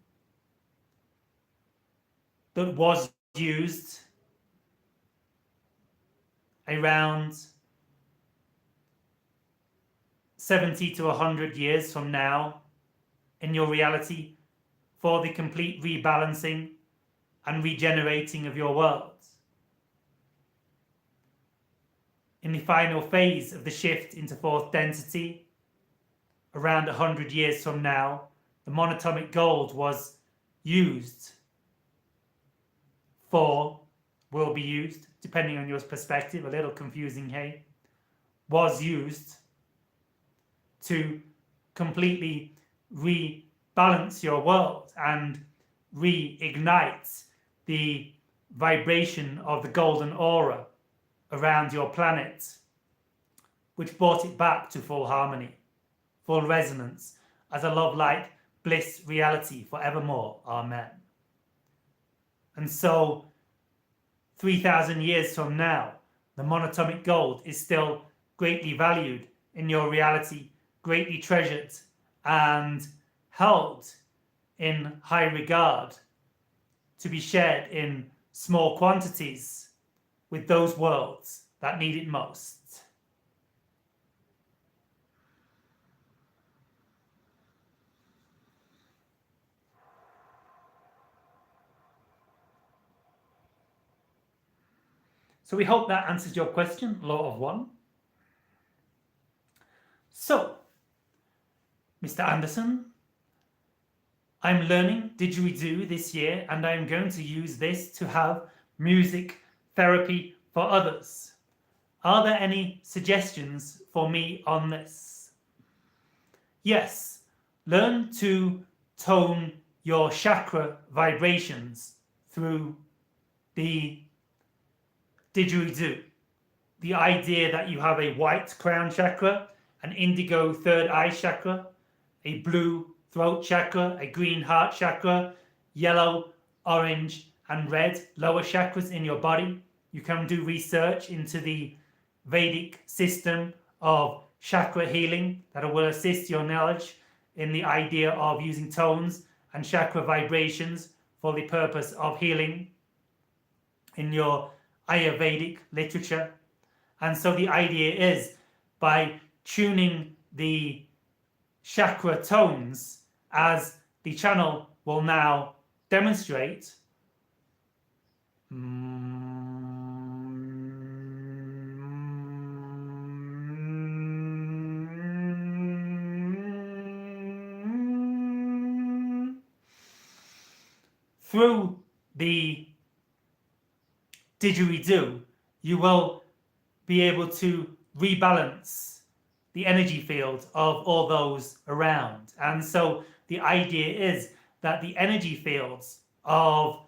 that was used around 70 to 100 years from now in your reality for the complete rebalancing and regenerating of your world. In the final phase of the shift into fourth density, around 100 years from now, the monatomic gold was used for will be used, depending on your perspective, a little confusing, hey, was used to completely rebalance your world and reignite the vibration of the golden aura around your planet, which brought it back to full harmony, full resonance, as a love, light, bliss reality forevermore. Amen. And so 3,000 years from now, the monatomic gold is still greatly valued in your reality, greatly treasured and held in high regard, to be shared in small quantities with those worlds that need it most. So we hope that answers your question, Law of One. So, Mr. Anderson, I'm learning didgeridoo this year, and I'm going to use this to have music therapy for others. Are there any suggestions for me on this? Yes, learn to tone your chakra vibrations through the didgeridoo. The idea that you have a white crown chakra, an indigo third eye chakra, a blue throat chakra, a green heart chakra, yellow, orange, and red lower chakras in your body. You can do research into the Vedic system of chakra healing that will assist your knowledge in the idea of using tones and chakra vibrations for the purpose of healing in your Ayurvedic literature. And so the idea is, by tuning the chakra tones, as the channel will now demonstrate, through the didgeridoo, you will be able to rebalance the energy field of all those around. And so the idea is that the energy fields of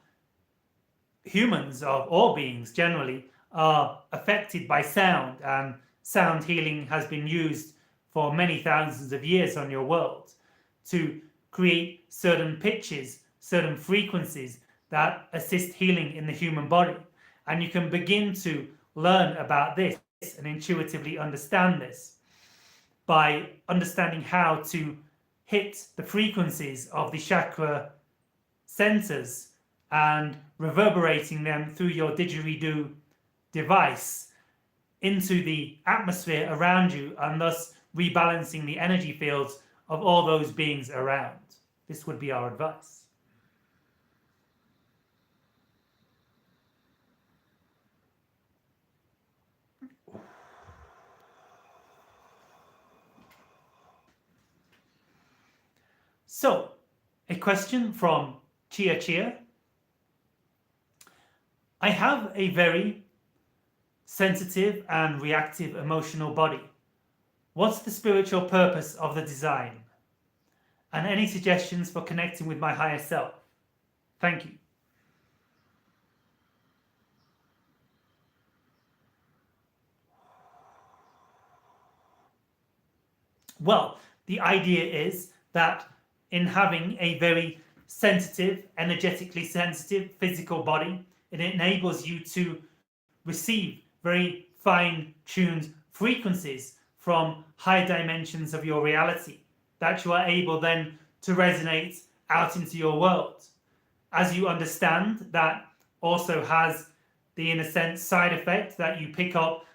humans, of all beings generally, are affected by sound, and sound healing has been used for many thousands of years on your world to create certain pitches, certain frequencies that assist healing in the human body. And you can begin to learn about this and intuitively understand this by understanding how to hit the frequencies of the chakra centers and reverberating them through your didgeridoo device into the atmosphere around you, and thus rebalancing the energy fields of all those beings around. This would be our advice. So, a question from Chia Chia. I have a very sensitive and reactive emotional body. What's the spiritual purpose of the design? And any suggestions for connecting with my higher self? Thank you. Well, the idea is that in having a very sensitive, energetically sensitive physical body, it enables you to receive very fine-tuned frequencies from high dimensions of your reality that you are able then to resonate out into your world. As you understand, that also has the, in a sense, side effect that you pick up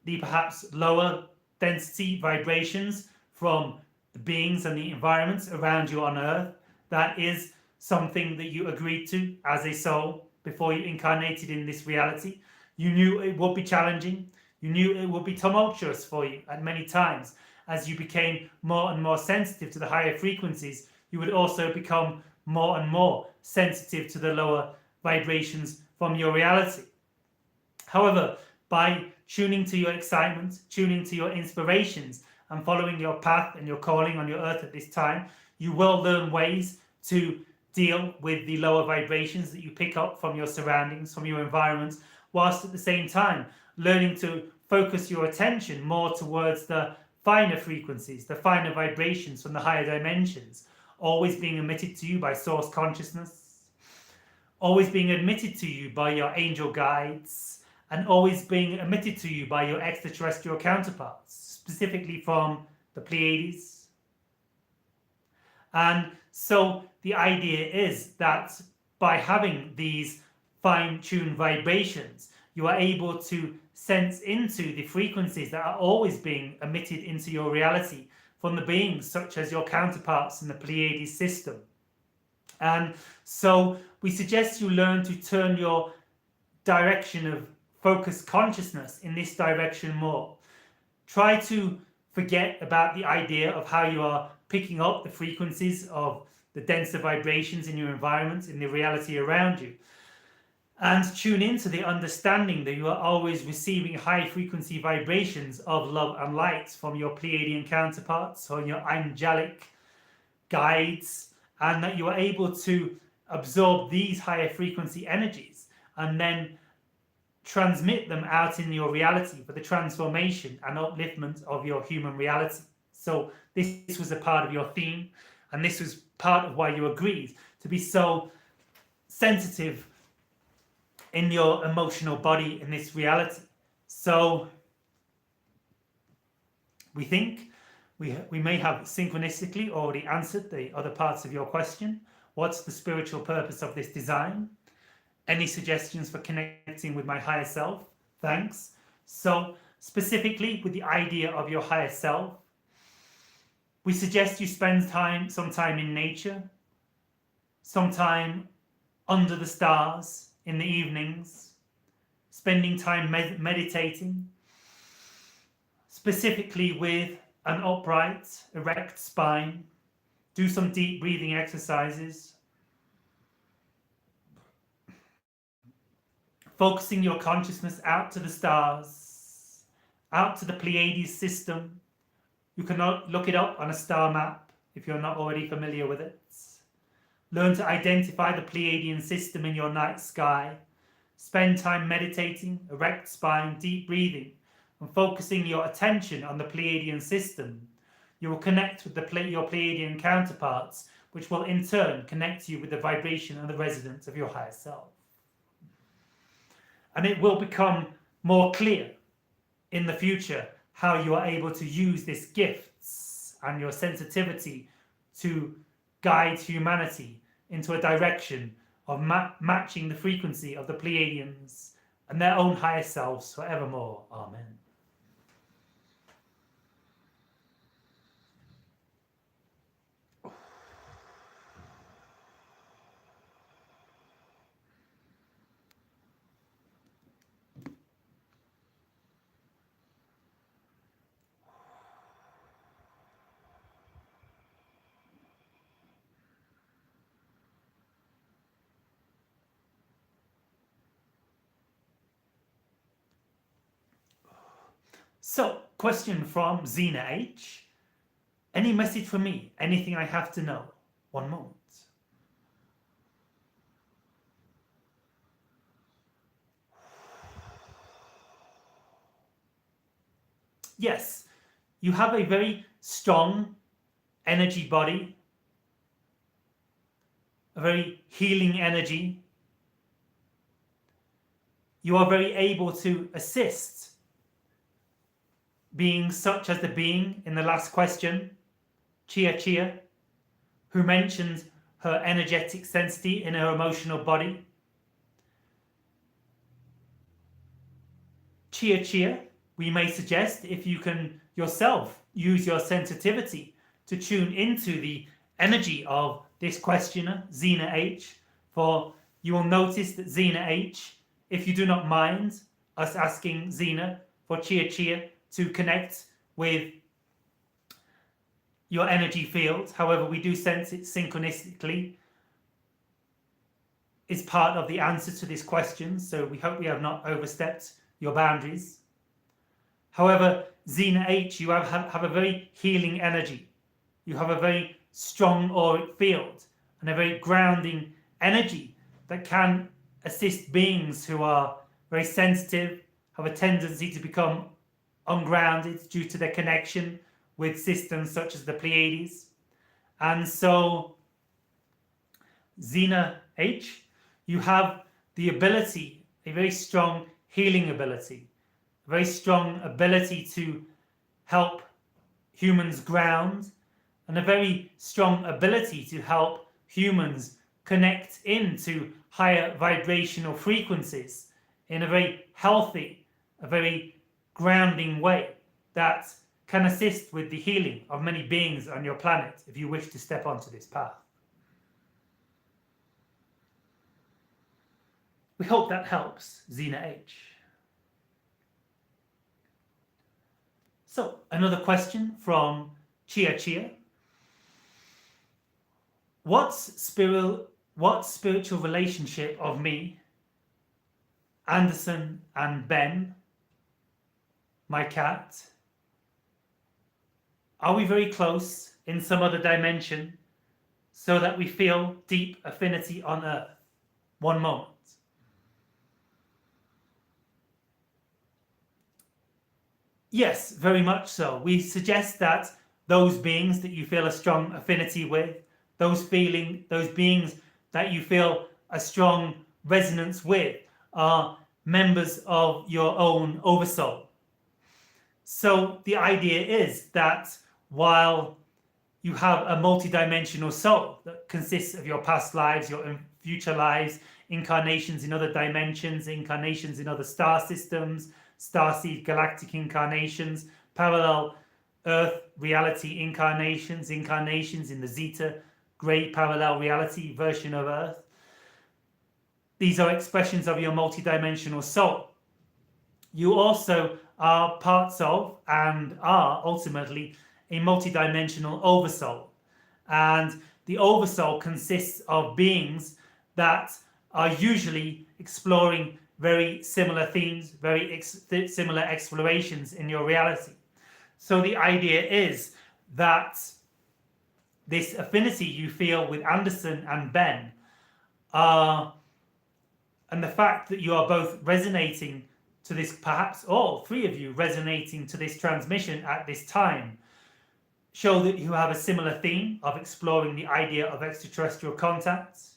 the perhaps lower density vibrations from the beings and the environments around you on Earth. That is something that you agreed to as a soul before you incarnated in this reality. You knew it would be challenging. You knew it would be tumultuous for you at many times. As you became more and more sensitive to the higher frequencies, you would also become more and more sensitive to the lower vibrations from your reality. However, by tuning to your excitement, tuning to your inspirations, and following your path and your calling on your earth at this time, you will learn ways to deal with the lower vibrations that you pick up from your surroundings, from your environment, whilst at the same time learning to focus your attention more towards the finer frequencies, the finer vibrations from the higher dimensions, always being emitted to you by source consciousness, always being admitted to you by your angel guides, and always being emitted to you by your extraterrestrial counterparts, specifically from the Pleiades. And so the idea is that by having these fine-tuned vibrations, you are able to sense into the frequencies that are always being emitted into your reality from the beings such as your counterparts in the Pleiades system. And so we suggest you learn to turn your direction of focused consciousness in this direction more. Try to forget about the idea of how you are picking up the frequencies of the denser vibrations in your environment, in the reality around you, and tune into the understanding that you are always receiving high frequency vibrations of love and light from your Pleiadian counterparts or your angelic guides, and that you are able to absorb these higher frequency energies and then transmit them out in your reality for the transformation and upliftment of your human reality. So this was a part of your theme, and this was part of why you agreed to be so sensitive in your emotional body in this reality. So we think we may have synchronistically already answered the other parts of your question. What's the spiritual purpose of this design? Any suggestions for connecting with my higher self? Thanks. So specifically with the idea of your higher self, we suggest you spend some time in nature, some time under the stars in the evenings, spending time meditating, specifically with an upright, erect spine. Do some deep breathing exercises, focusing your consciousness out to the stars, out to the Pleiades system. You can look it up on a star map if you're not already familiar with it. Learn to identify the Pleiadian system in your night sky. Spend time meditating, erect spine, deep breathing, and focusing your attention on the Pleiadian system. You will connect with your Pleiadian counterparts, which will in turn connect you with the vibration and the resonance of your higher self. And it will become more clear in the future how you are able to use these gifts and your sensitivity to guide humanity into a direction of matching the frequency of the Pleiadians and their own higher selves forevermore. Amen. So, question from Zena H. Any message for me? Anything I have to know? One moment. Yes, you have a very strong energy body, a very healing energy. You are very able to assist beings such as the being in the last question, Chia Chia, who mentioned her energetic sensitivity in her emotional body. Chia Chia, we may suggest if you can yourself use your sensitivity to tune into the energy of this questioner, Zena H, for you will notice that Zena H, if you do not mind us asking Zena for Chia Chia to connect with your energy field, however, we do sense it synchronistically. is part of the answer to this question, so we hope we have not overstepped your boundaries. However, Xena H, you have a very healing energy. You have a very strong auric field and a very grounding energy that can assist beings who are very sensitive, have a tendency to become ungrounded due to their connection with systems such as the Pleiades. And so, Xena H, you have the ability, a very strong healing ability, a very strong ability to help humans ground, and a very strong ability to help humans connect into higher vibrational frequencies in a very healthy, a very grounding way that can assist with the healing of many beings on your planet if you wish to step onto this path. We hope that helps, Xena H. So, another question from Chia Chia. What spiritual relationship of me, Anderson, and Ben, my cat, are we very close in some other dimension so that we feel deep affinity on Earth? One moment. Yes, very much so. We suggest that those beings that you feel a strong affinity with, those beings that you feel a strong resonance with, are members of your own oversoul. So the idea is that while you have a multidimensional soul that consists of your past lives, your future lives, incarnations in other dimensions, incarnations in other star systems, starseed galactic incarnations, parallel Earth reality incarnations in the Zeta Grey parallel reality version of Earth. These are expressions of your multidimensional soul. You also are parts of and are ultimately a multidimensional oversoul. And the oversoul consists of beings that are usually exploring very similar themes, very similar explorations in your reality. So the idea is that this affinity you feel with Anderson and Ben and the fact that you are both resonating to this, perhaps all three of you resonating to this transmission at this time, show that you have a similar theme of exploring the idea of extraterrestrial contacts,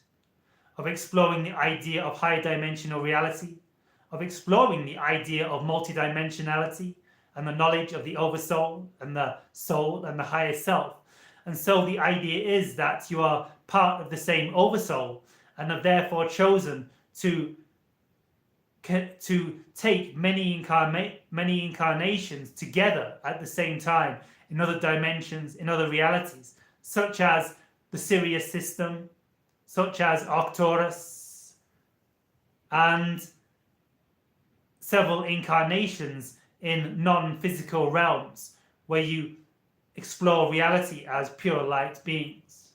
of exploring the idea of higher dimensional reality, of exploring the idea of multidimensionality and the knowledge of the oversoul and the soul and the higher self. And so the idea is that you are part of the same oversoul and have therefore chosen to take many incarnations together at the same time in other dimensions, in other realities, such as the Sirius system, such as Arcturus, and several incarnations in non-physical realms where you explore reality as pure light beings.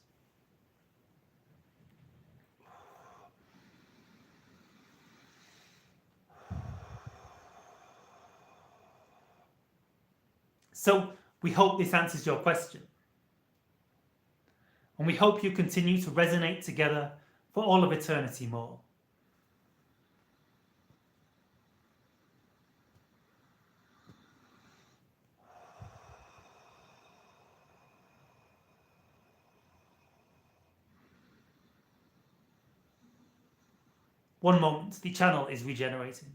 So we hope this answers your question. And we hope you continue to resonate together for all of eternity more. One moment, the channel is regenerating.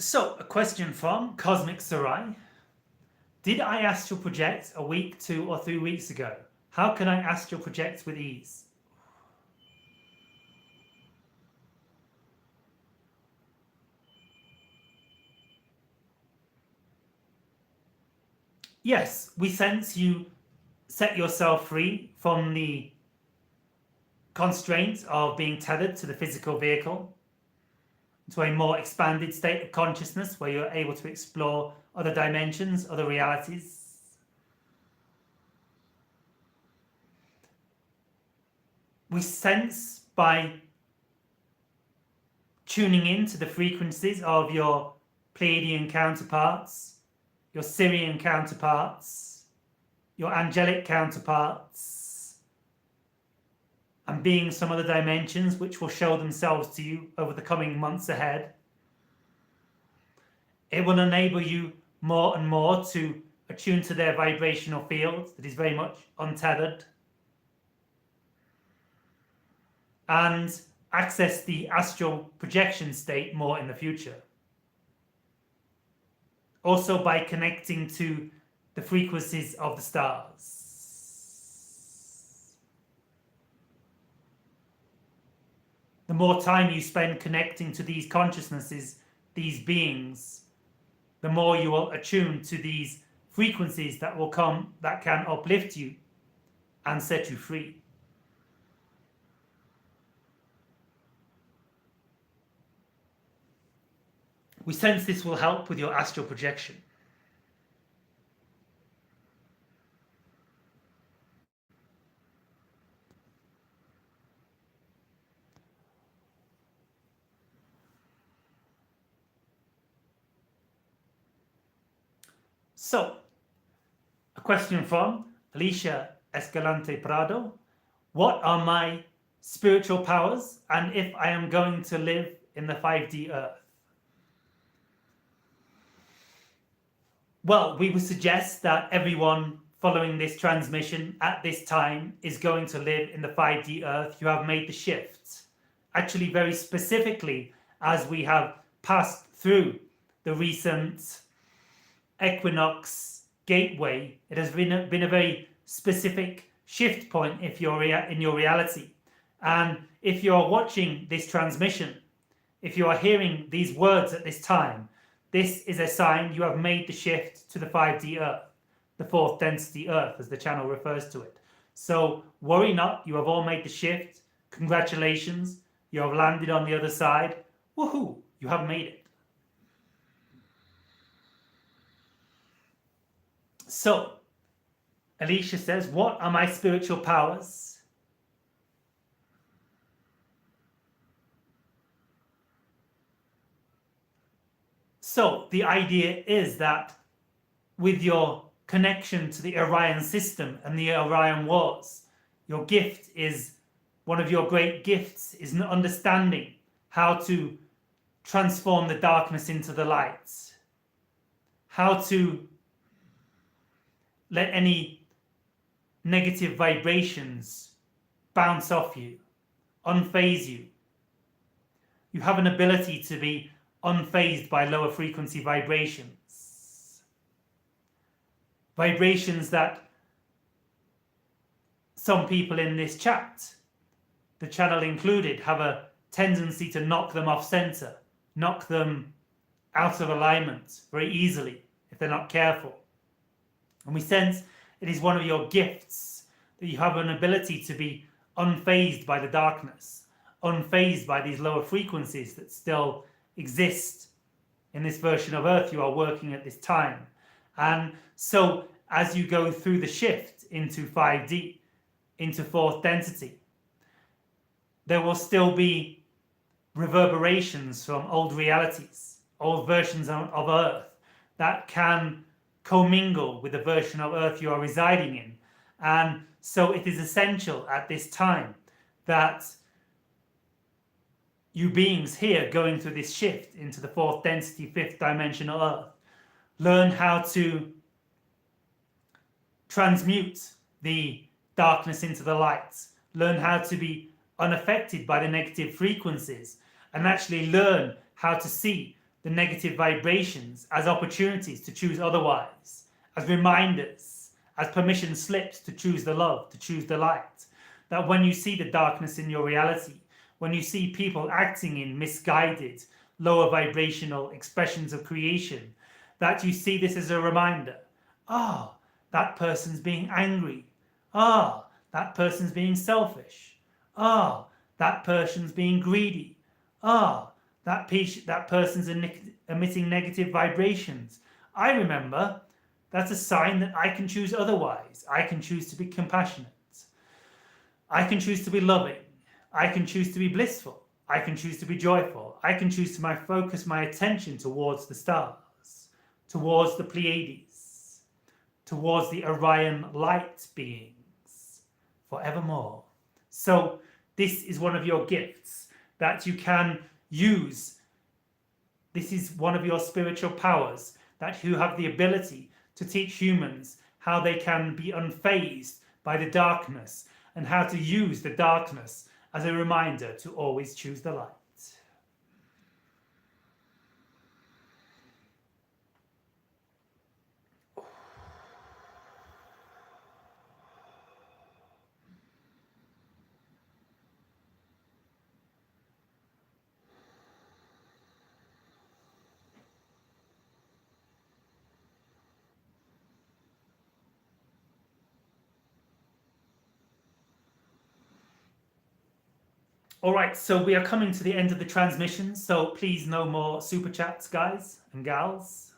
So, a question from Cosmic Sarai. Did I astral project a week, 2 or 3 weeks ago? How can I astral project with ease? Yes, we sense you set yourself free from the constraint of being tethered to the physical vehicle to a more expanded state of consciousness where you're able to explore other dimensions, other realities. We sense by tuning in to the frequencies of your Pleiadian counterparts, your Syrian counterparts, your angelic counterparts, and being some other dimensions which will show themselves to you over the coming months ahead. It will enable you more and more to attune to their vibrational field that is very much untethered, and access the astral projection state more in the future. Also by connecting to the frequencies of the stars. The more time you spend connecting to these consciousnesses, these beings, the more you will attune to these frequencies that will come, that can uplift you and set you free. We sense this will help with your astral projection. So, a question from Alicia Escalante Prado. What are my spiritual powers, and if I am going to live in the 5D Earth? Well, we would suggest that everyone following this transmission at this time is going to live in the 5D Earth. You have made the shift. Actually, very specifically, as we have passed through the recent equinox gateway, it has been a very specific shift point if you're in your reality. And if you're watching this transmission, if you are hearing these words at this time, this is a sign you have made the shift to the 5D Earth, the 4th density Earth, as the channel refers to it. So worry not, you have all made the shift. Congratulations, you have landed on the other side. Woohoo, you have made it. So, Alicia says, what are my spiritual powers? So, the idea is that with your connection to the Orion system and the Orion Wars, your gift is, one of your great gifts is understanding how to transform the darkness into the light, how to let any negative vibrations bounce off you, unfaze you. You have an ability to be unfazed by lower frequency vibrations. Vibrations that some people in this chat, the channel included, have a tendency to knock them off center, knock them out of alignment very easily if they're not careful. And we sense it is one of your gifts that you have an ability to be unfazed by the darkness, unfazed by these lower frequencies that still exist in this version of Earth you are working at this time. And so as you go through the shift into 5D, into 4th density, there will still be reverberations from old realities, old versions of Earth that can commingle with the version of Earth you are residing in. And so it is essential at this time that you beings here going through this shift into the 4th density, 5th dimensional Earth, learn how to transmute the darkness into the light, learn how to be unaffected by the negative frequencies, and actually learn how to see the negative vibrations as opportunities to choose otherwise, as reminders, as permission slips to choose the love, to choose the light. That when you see the darkness in your reality, when you see people acting in misguided, lower vibrational expressions of creation, that you see this as a reminder. Ah, that person's being angry. Ah, that person's being selfish. Ah, that person's being greedy. Ah, that person's emitting negative vibrations. I remember that's a sign that I can choose otherwise. I can choose to be compassionate. I can choose to be loving. I can choose to be blissful. I can choose to be joyful. I can choose to focus my attention towards the stars, towards the Pleiades, towards the Orion light beings, forevermore. So this is one of your gifts that you can use. This is one of your spiritual powers that you have the ability to teach humans how they can be unfazed by the darkness and how to use the darkness as a reminder to always choose the light. All right, so we are coming to the end of the transmission, so please no more super chats, guys and gals.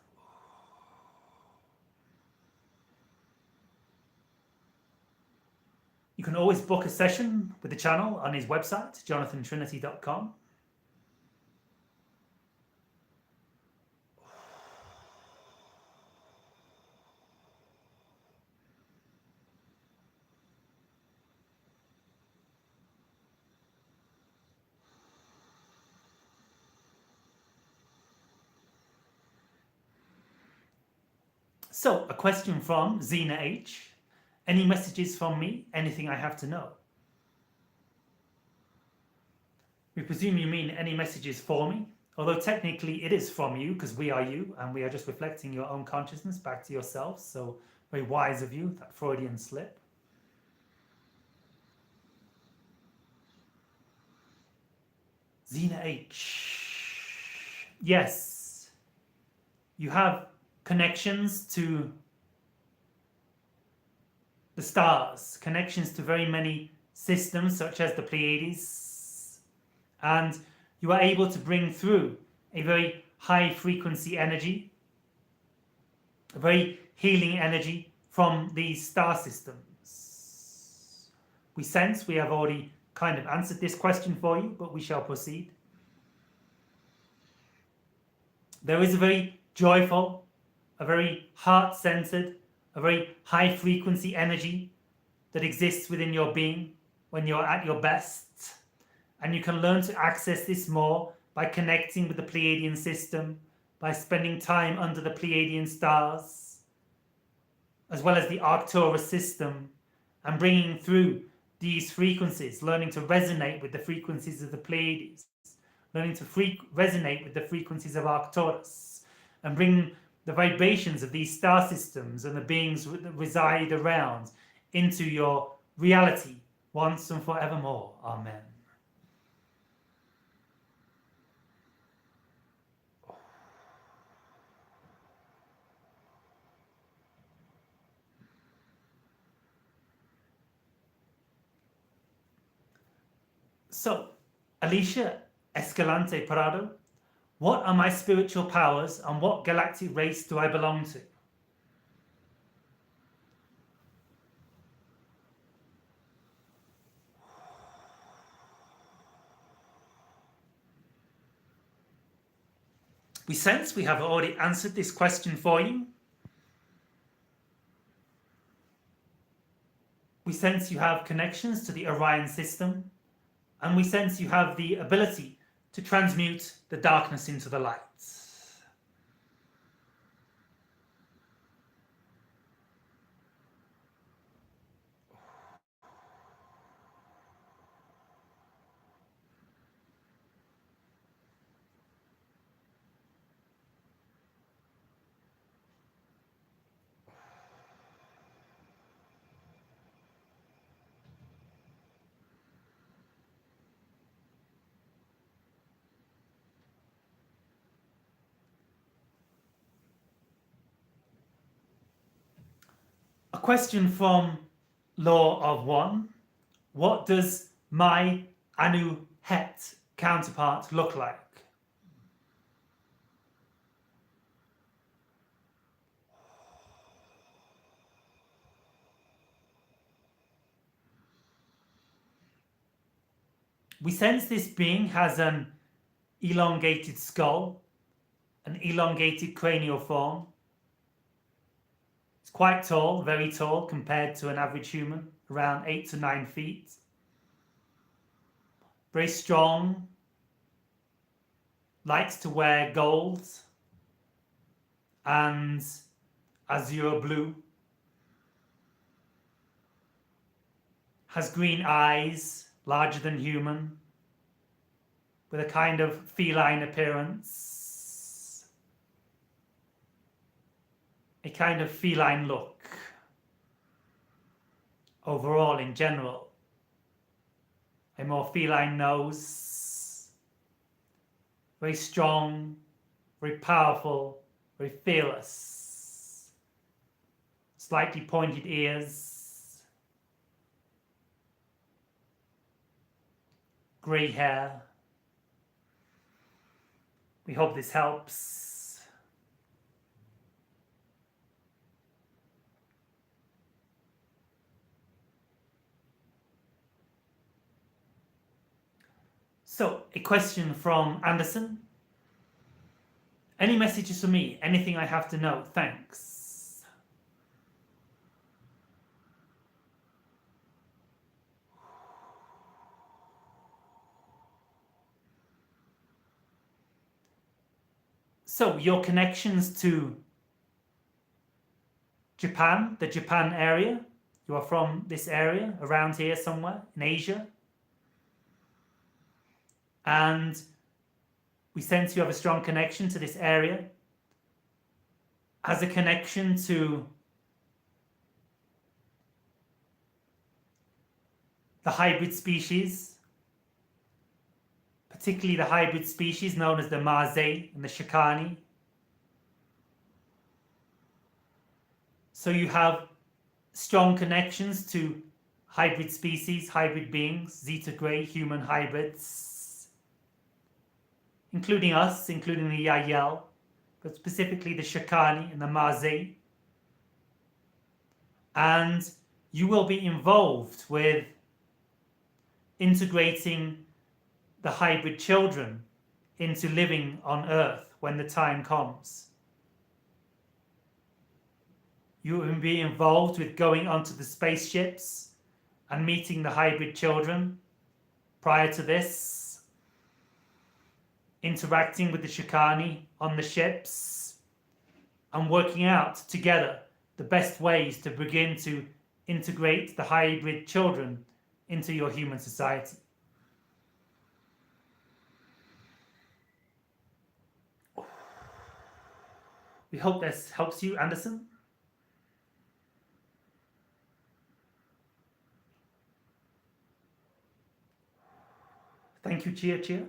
You can always book a session with the channel on his website, jonathantrinity.com. So, a question from Zena H. Any messages from me? Anything I have to know? We presume you mean any messages for me, although technically it is from you because we are you and we are just reflecting your own consciousness back to yourselves. So, very wise of you, that Freudian slip. Zena H. Yes, you have connections to the stars, connections to very many systems such as the Pleiades, and you are able to bring through a very high frequency energy, a very healing energy from these star systems. We sense we have already kind of answered this question for you, but we shall proceed. There is a very joyful, a very heart-centered, a very high-frequency energy that exists within your being when you're at your best. And you can learn to access this more by connecting with the Pleiadian system, by spending time under the Pleiadian stars, as well as the Arcturus system, and bringing through these frequencies, learning to resonate with the frequencies of the Pleiades, learning to resonate with the frequencies of Arcturus, and bring the vibrations of these star systems and the beings that reside around into your reality once and forevermore. Amen. So, Alicia Escalante Prado, what are my spiritual powers and what galactic race do I belong to? We sense we have already answered this question for you. We sense you have connections to the Orion system, and we sense you have the ability to transmute the darkness into the light. A question from Law of One. What does my Anu Het counterpart look like? We sense this being has an elongated skull, an elongated cranial form. It's quite tall, very tall compared to an average human, around 8 to 9 feet. Very strong, likes to wear gold and azure blue. Has green eyes, larger than human, with a kind of feline appearance, a kind of feline look overall in general, a more feline nose, very strong, very powerful, very fearless, slightly pointed ears, grey hair. We hope this helps. So, a question from Anderson. Any messages for me? Anything I have to know? Thanks. So, your connections to Japan, the Japan area, you are from this area, around here somewhere, in Asia. And we sense you have a strong connection to this area, as a connection to the hybrid species, particularly the hybrid species known as the Maze and the Shikani. So you have strong connections to hybrid species, hybrid beings, Zeta Grey, human hybrids, including us, including the Yahyel, but specifically the Shikani and the Maze. And you will be involved with integrating the hybrid children into living on Earth when the time comes. You will be involved with going onto the spaceships and meeting the hybrid children prior to this, interacting with the Shikani on the ships, and working out together the best ways to begin to integrate the hybrid children into your human society. We hope this helps you, Anderson. Thank you, Chia Chia.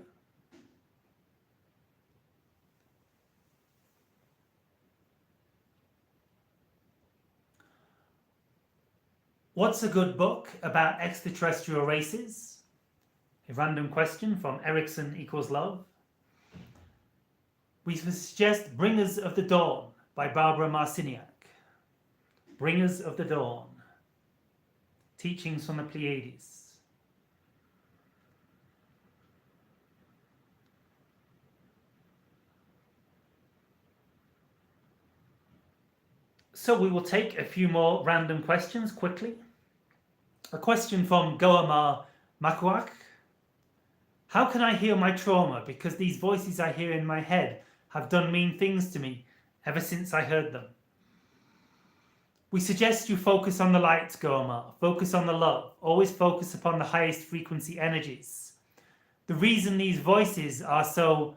What's a good book about extraterrestrial races? A random question from Erickson equals love. We suggest Bringers of the Dawn by Barbara Marciniak. Bringers of the Dawn. Teachings from the Pleiades. So we will take a few more random questions quickly. A question from Goamar Makuak. How can I heal my trauma? Because these voices I hear in my head have done mean things to me ever since I heard them. We suggest you focus on the light, Goamar. Focus on the love. Always focus upon the highest frequency energies. The reason these voices are so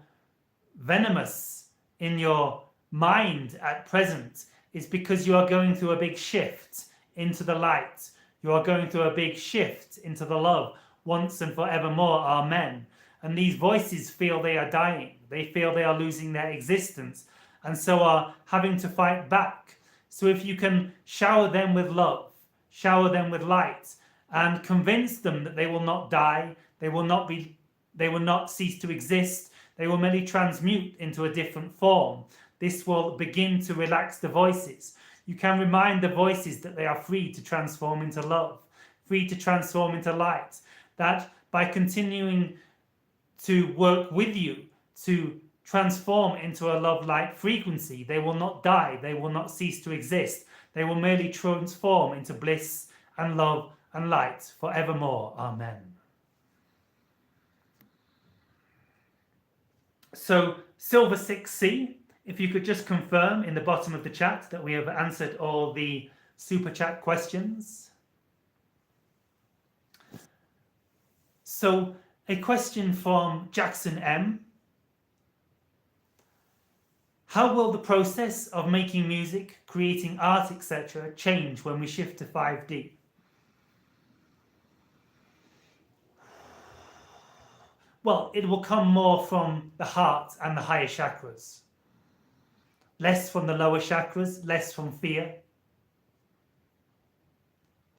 venomous in your mind at present is because you are going through a big shift into the light. You are going through a big shift into the love, once and forevermore, amen. And these voices feel they are dying. They feel they are losing their existence, and so are having to fight back So if you can shower them with love, shower them with light, and convince them that they will not die, they will not cease to exist, they will merely transmute into a different form. This will begin to relax the voices. You can remind the voices that they are free to transform into love, free to transform into light, that by continuing to work with you to transform into a love light frequency, they will not die, they will not cease to exist, they will merely transform into bliss and love and light forevermore. Amen. So Silver 6C, if you could just confirm in the bottom of the chat that we have answered all the super chat questions. So a question from Jackson M. How will the process of making music, creating art, etc. change when we shift to 5D? Well, it will come more from the heart and the higher chakras. Less from the lower chakras, less from fear.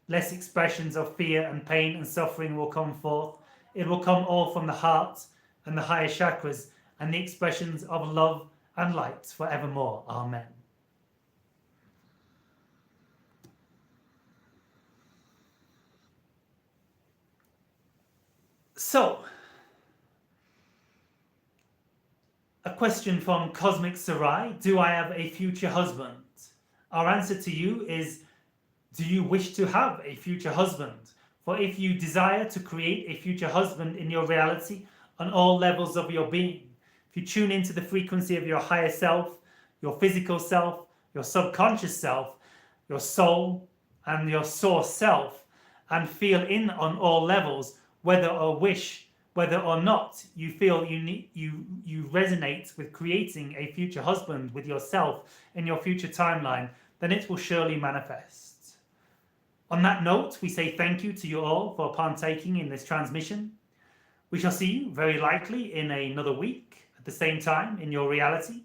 Less expressions of fear and pain and suffering will come forth. It will come all from the heart and the higher chakras and the expressions of love and light forevermore. Amen. So, a question from Cosmic Sarai. Do I have a future husband? Our answer to you is, do you wish to have a future husband? For if you desire to create a future husband in your reality on all levels of your being, if you tune into the frequency of your higher self, your physical self, your subconscious self, your soul and your source self, and feel in on all levels, whether or not you feel you resonate with creating a future husband with yourself in your future timeline, then it will surely manifest. On that note, we say thank you to you all for partaking in this transmission. We shall see you very likely in another week at the same time in your reality.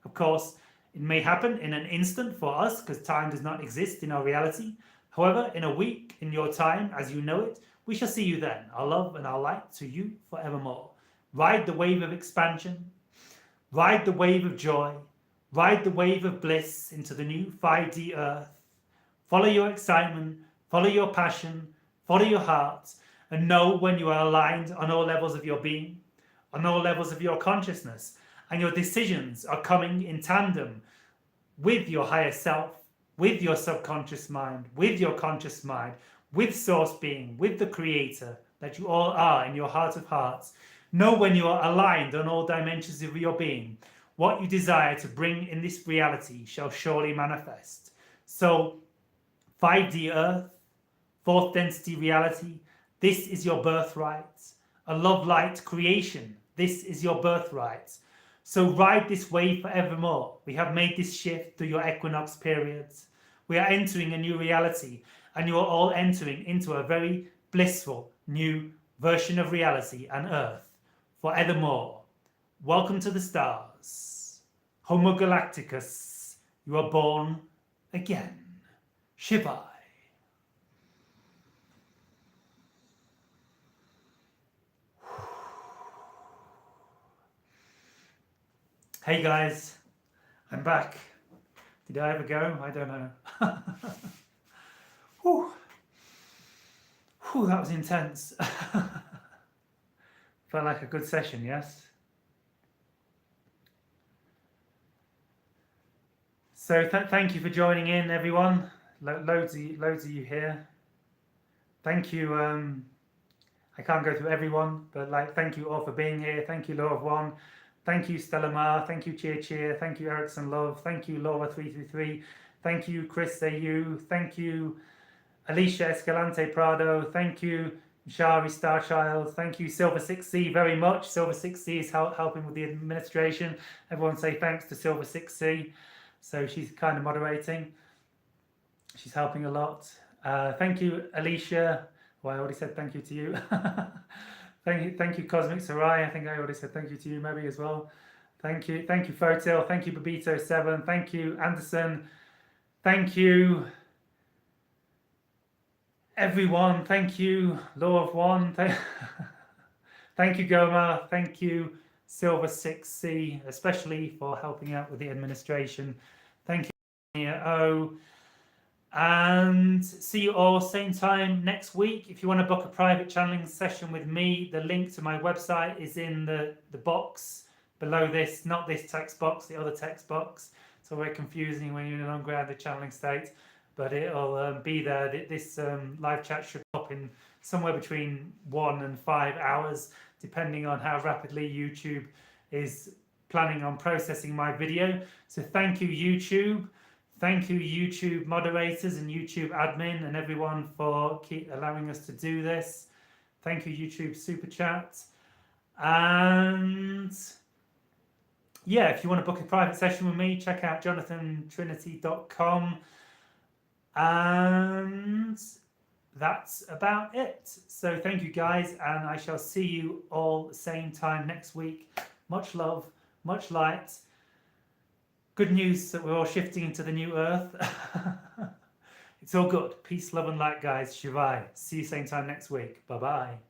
Of course, it may happen in an instant for us because time does not exist in our reality. However, in a week, in your time as you know it, we shall see you then. Our love and our light to you forevermore. Ride the wave of expansion. Ride the wave of joy. Ride the wave of bliss into the new 5D earth. Follow your excitement, follow your passion, follow your heart, and know when you are aligned on all levels of your being, on all levels of your consciousness, and your decisions are coming in tandem with your higher self, with your subconscious mind, with your conscious mind, with source being, with the creator that you all are in your heart of hearts. Know when you are aligned on all dimensions of your being, what you desire to bring in this reality shall surely manifest. So 5D earth, fourth density reality, this is your birthright. A love light creation, this is your birthright. So ride this wave forevermore. We have made this shift through your equinox periods. We are entering a new reality, and you are all entering into a very blissful new version of reality and earth forevermore. Welcome to the stars. Homo Galacticus, you are born again. Shiva. Hey guys, I'm back. Did I ever go? I don't know. Whew. Whew, that was intense. Felt like a good session, yes? So thank you for joining in, everyone. Loads of you here. Thank you. I can't go through everyone, but thank you all for being here. Thank you, Law of One. Thank you, Stella Mar. Thank you, Cheer Cheer. Thank you, Erickson Love. Thank you, Laura 333. Thank you, Chris AU. Thank you, Alicia Escalante Prado. Thank you, Shari Starchild. Thank you, Silver 6C, very much. Silver 6C is helping with the administration. Everyone say thanks to Silver 6C. So she's kind of moderating. She's helping a lot. Thank you, Alicia. Well, I already said thank you to you. Thank you, Cosmic Sarai. I think I already said thank you to you, maybe as well. Thank you, Fotil. Thank you, Babito7. Thank you, Anderson. Thank you, everyone. Thank you, Law of One. Thank you, Goma. Thank you, Silver 6C, especially for helping out with the administration. Thank you, O. And see you all same time next week. If you want to book a private channeling session with me, the link to my website is in the box below this, not this text box, the other text box. So we're confusing when you're in an ungrounded channeling state, but it'll be there. This live chat should pop in somewhere between 1 and 5 hours, depending on how rapidly YouTube is planning on processing my video. So thank you, YouTube. Thank you, YouTube moderators and YouTube admin and everyone for allowing us to do this. Thank you, YouTube Super Chat. And yeah, if you want to book a private session with me, check out jonathantrinity.com. And that's about it. So thank you, guys, and I shall see you all same time next week. Much love, much light. Good news that we're all shifting into the new earth. It's all good. Peace, love, and light, guys. Shivai. See you same time next week. Bye-bye.